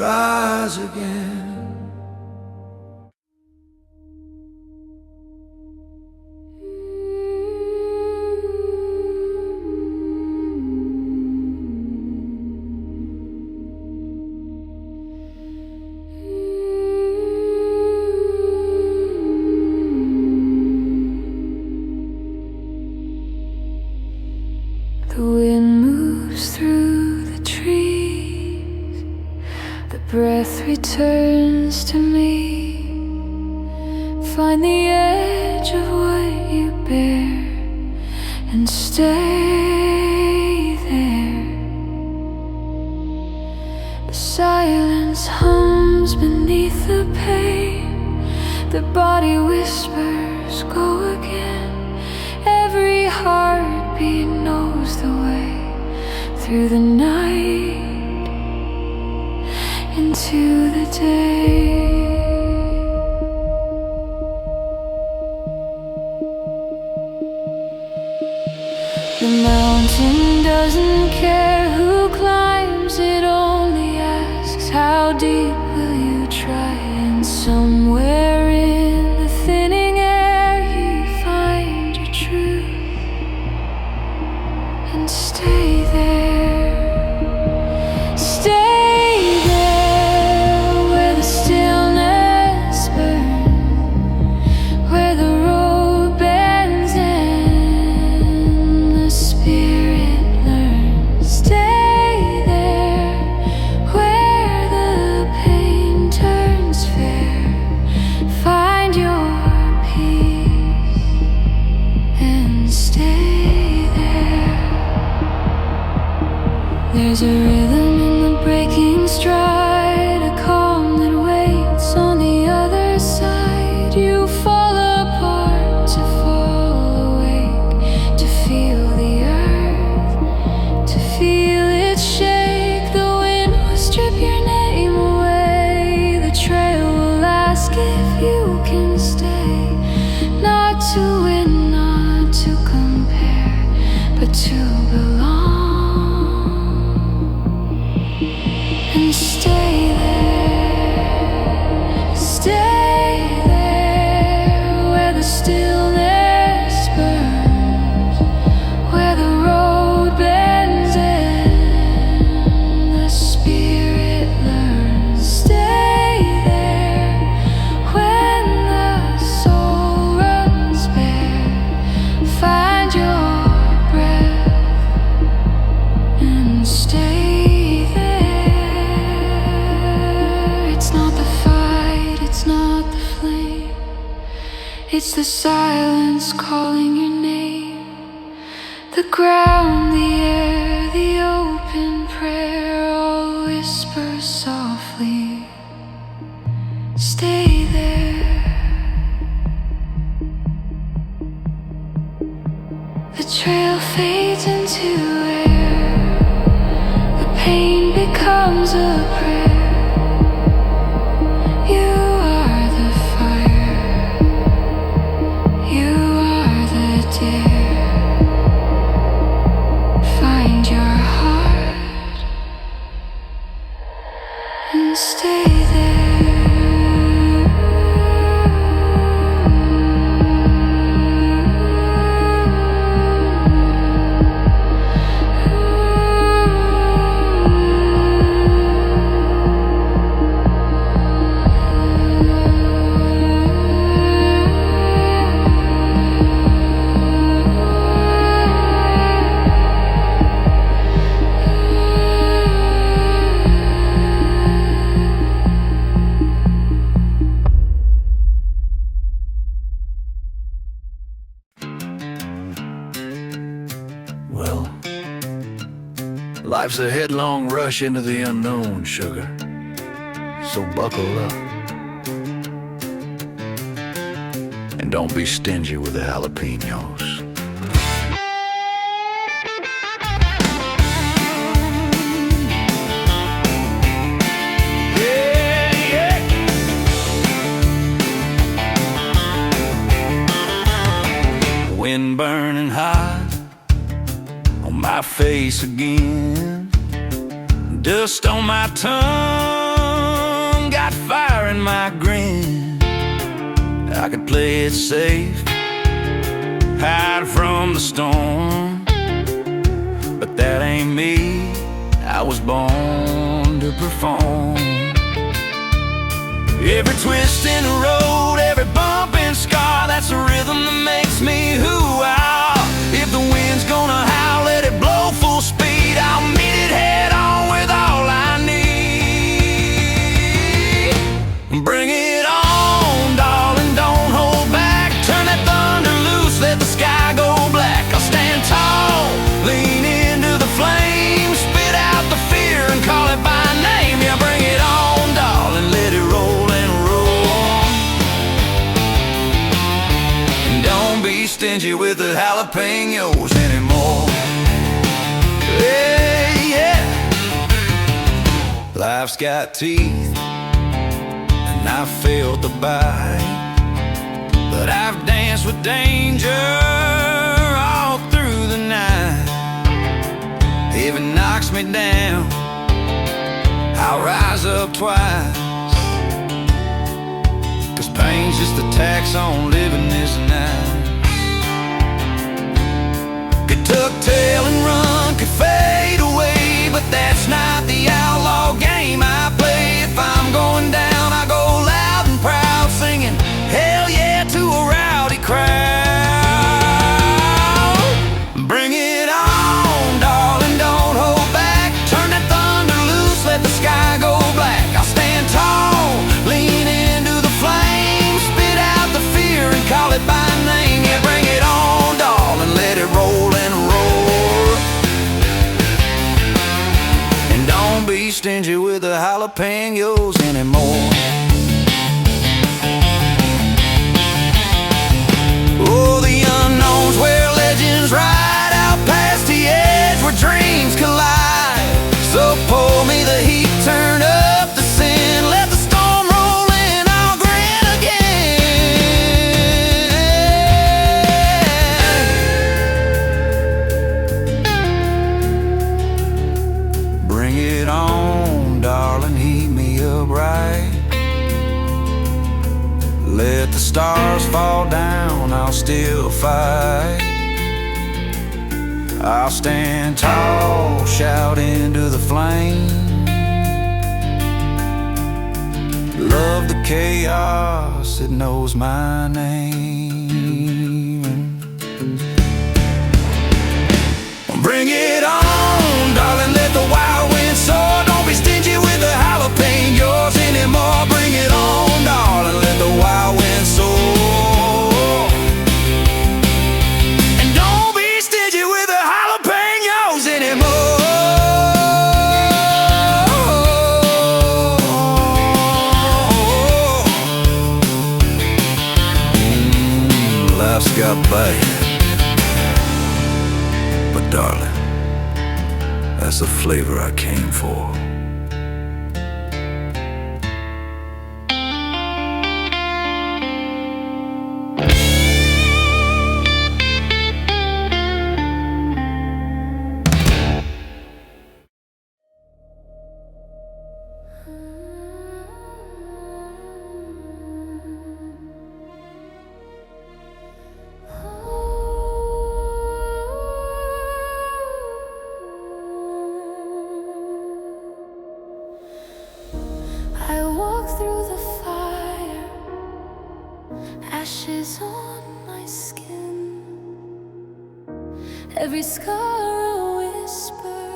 rise again. The wind moves through the trees, the breath returns to me. Find the edge of what you bear and stay there. The silence hums beneath the pain, the body whispers, go again. Every heartbeat knows the way through the night into the day. The mountain doesn't care who climbs, it only asks how deep will you try. And somewhere in the thinning air you find your truth and stay there. Stay there where the stillness burns, where the road bends and the spirit learns. Stay there where the pain turns fair. Find your peace and stay there. There's a rhythm in the breaking stride, a calm that waits on the other side. You fall apart to fall awake, to feel the earth, to feel it shake. The wind will strip your name away. The trail will ask if you can stay. Not to win, not to compare, but to belong. And stay there, stay there where the stillness burns, where the road bends and the spirit learns. Stay there when the soul runs bare. Find your breath and stay there. It's not the fight, it's not the flame, it's the silence calling your name. The ground, the air, the open prayer all whisper softly. Stay there. The trail fades into air, the pain becomes a prayer. You are the fire, you are the dare. Find your heart and stay Well, life's a headlong rush into the unknown, sugar. So buckle up. And don't be stingy with the jalapenos. Wind burning hot on my face again, dust on my tongue. my grin. I could play it safe, hide from the storm, but that ain't me. I was born to perform. Every twist in the road, every bump and scar, that's the rhythm that makes me who I are. If the wind's gonna howl, let it blow full speed. I'll meet it head on with all I need. Bring it on, darling, don't hold back. Turn that thunder loose, let the sky go black. I'll stand tall, lean into the flames, spit out the fear and call it by name. Yeah, bring it on, darling, let it roll and roll. And don't be stingy with the jalapenos anymore. Yeah, yeah. Life's got teeth, and I've felt the bite, but I've danced with danger all through the night. If it knocks me down, I'll rise up twice, 'cause pain's just a tax on living this night. Could tuck tail and run, could fade away, but that's not the outlaw game I play. If I'm going down, I go loud and proud, singing hell yeah to a rowdy crowd. Bring it on, darling, don't hold back. Turn that thunder loose, let the sky go black. I'll stand tall, lean into the flames, spit out the fear and call it by name. Yeah, bring it on, darling, let it roll and roar. And don't be stingy with the jalapenos anymore. Oh, the unknown's where legends ride, out past the edge where dreams collide. So pour me the heat, turn up the sin, let the storm roll in, I'll grin again. Bring it on, darling, heat me up right. Let the stars fall down, I'll still fight. I'll stand tall, shout into the flame. Love the chaos, it knows my name. Bring it on, darling, let the wild wind soar. Don't be stingy with the jalapenos anymore. Bring it on, darling, let the wild wind soar. And don't be stingy with the jalapenos anymore. Life's got bite, but darling, that's the flavor I came for. I walk through the fire, ashes on my skin, every scar a whisper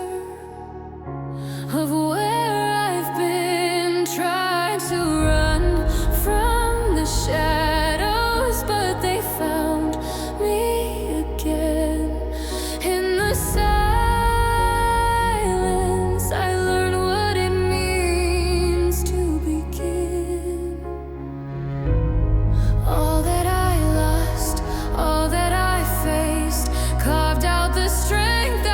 of where I've been, trying to run from the shadows, but they found me again. In the silence, I learn what it means to begin. All that I lost, all that I faced, carved out the strength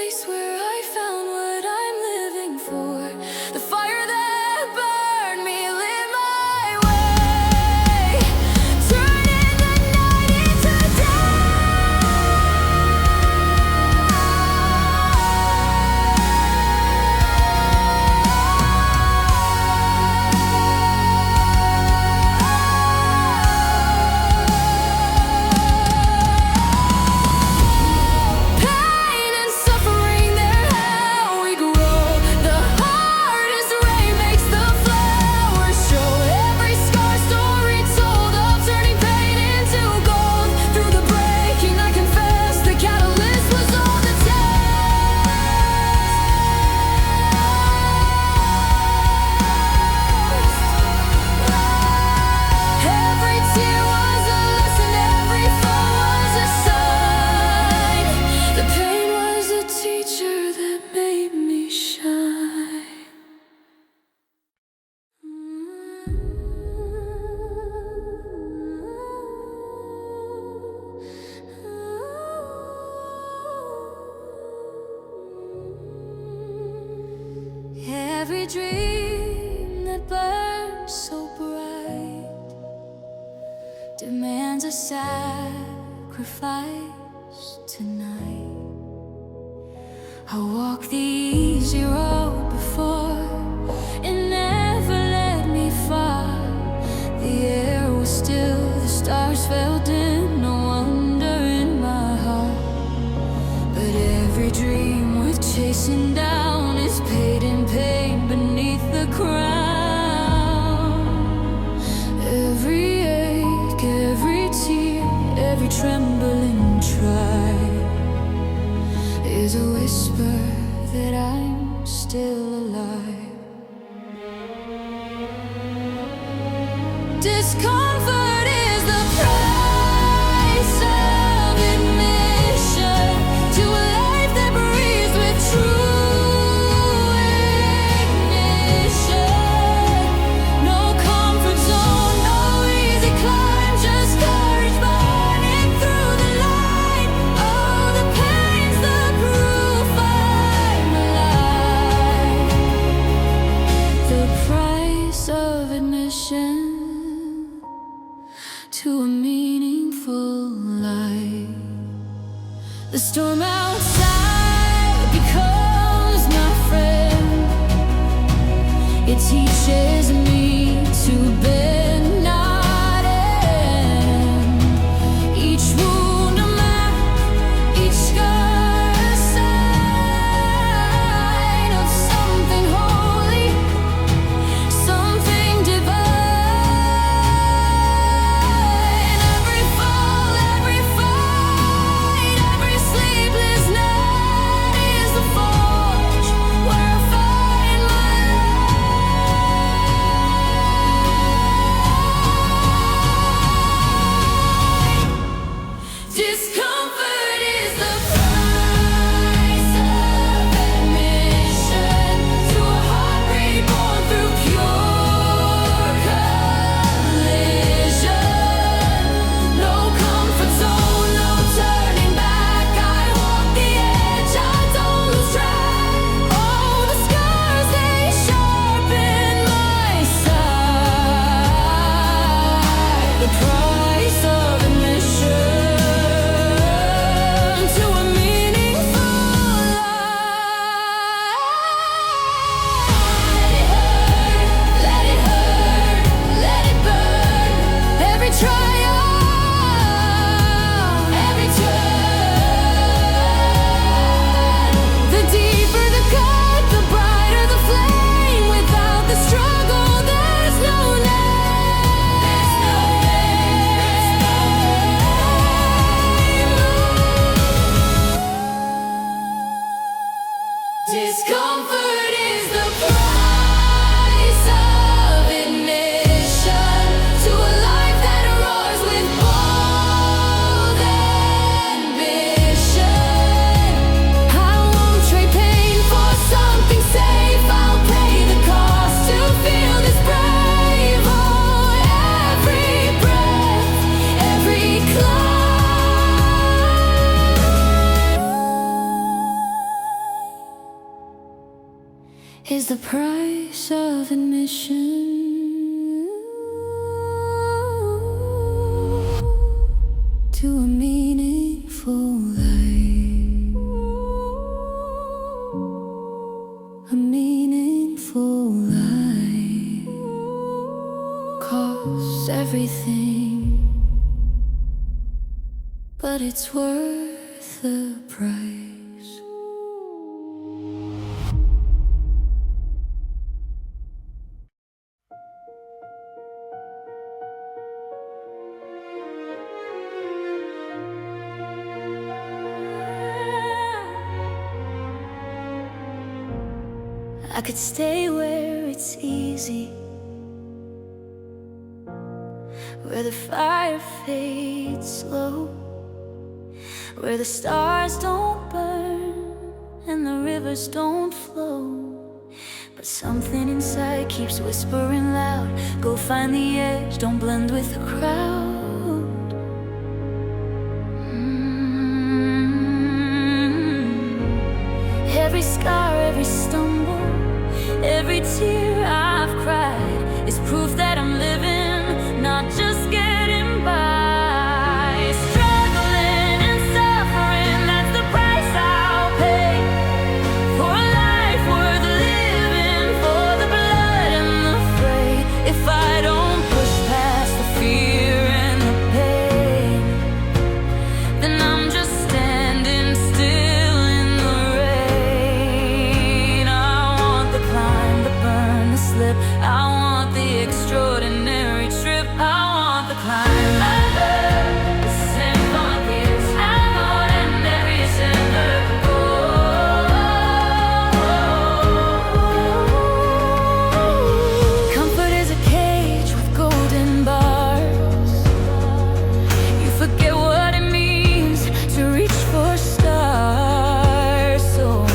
place where I found what I'm living for. The fire that burned me lit my way, turning the night into pain and suffering, they're how we grow. The hardest rain makes the flowers show. Every scar story told of turning pain into gold. Through the breaking, I confess the catalyst was all the test. Every tear was a lesson, every fall was a sign. The pain was a teacher that made me shine. Every dream that burns so bright demands a sacrifice tonight. I walked the easy road before, it never led me far. The air was still, the stars fell dim, no wonder in my heart. But every dream worth chasing down is paid in pain beneath the crown. Every ache, every tear, every trembling try is a whisper that I'm still alive. Discomfort is the price of admission to a life that breathes with true ignition. No comfort zone, no easy climb, just courage burning through the light. Oh, the pain's the proof I'm alive. The price of admission to a meaningful life. The storm outside becomes my friend. It teaches me to bend, not end. Each wound a map, each scar a sign of something holy, something divine. Every fall, every fight, every sleepless night is the forge where I find my life. is the price of admission to a meaningful life. A meaningful life costs everything, but it's worth the price. I could stay where it's easy, where the fire fades slow, where the stars don't burn and the rivers don't flow. But something inside keeps whispering loud, go find the edge, don't blend with the crowd. Every scar, every stumble, every tear I've cried is proof that I'm living, not just getting by. Struggling and suffering, that's the price I'll pay for a life worth living, for the blood and the fray. If I don't push past the fear and the pain, then I'm just standing still in the rain. I want the climb, the burn, the slip. I want the extraordinary trip. I want the climb, the symphonies, and ordinary center. Comfort is a cage with golden bars. You forget what it means to reach for stars. So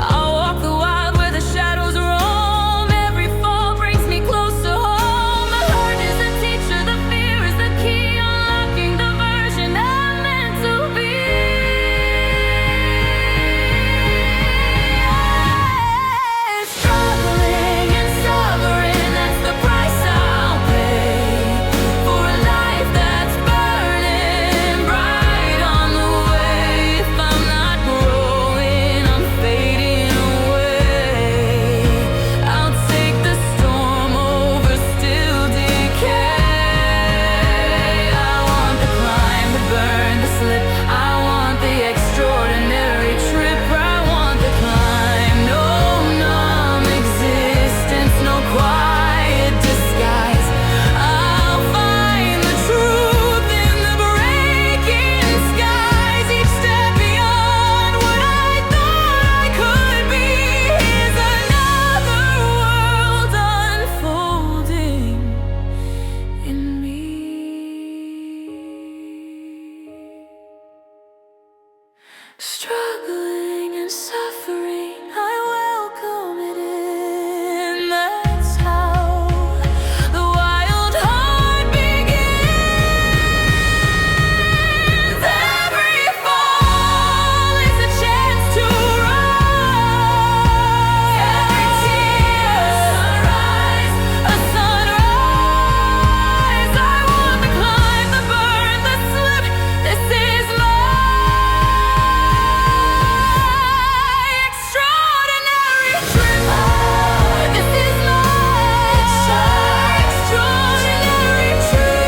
I'll walk the wild where the shadows roam. Every fall brings me closer home. The heart is the teacher, the fear is the key, unlocking the version I'm meant to be. Struggling and suffering, that's the price I'll pay for a life that's burning bright on the way. If I'm not growing, I'm fading away. I'll take the storm over still decay. I want the climb, the burn, the slip. I want the extraordinary trip. I want the climb, no numb existence, no quiet disguise. I'll find the truth in the breaking skies. Each step beyond what I thought I could be is another world unfolding in me. Struggling and suffering, I welcome it in. That's how the wild heart begins. Every fall is a chance to rise. Every tear, a sunrise. I want the climb, the burn, the slip. This is my extraordinary trip. This is my extraordinary trip.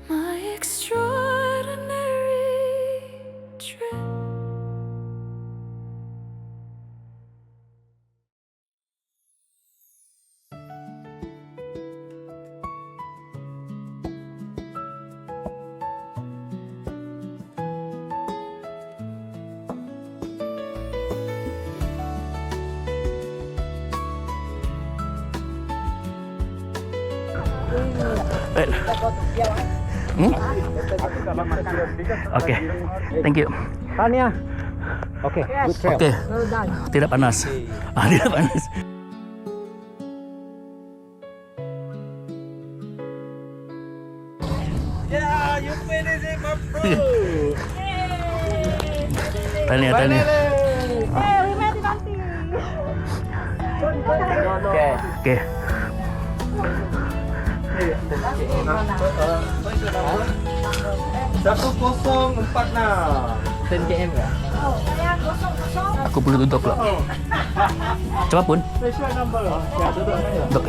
My extraordinary trip. Okay. Thank you. Tanya. Okay, good trail. Okay. Tidak panas. Tidak panas. Tanya, tanya. Oke. 10 km ya? Aku perlu duduk lah. Coba pun. Duduk.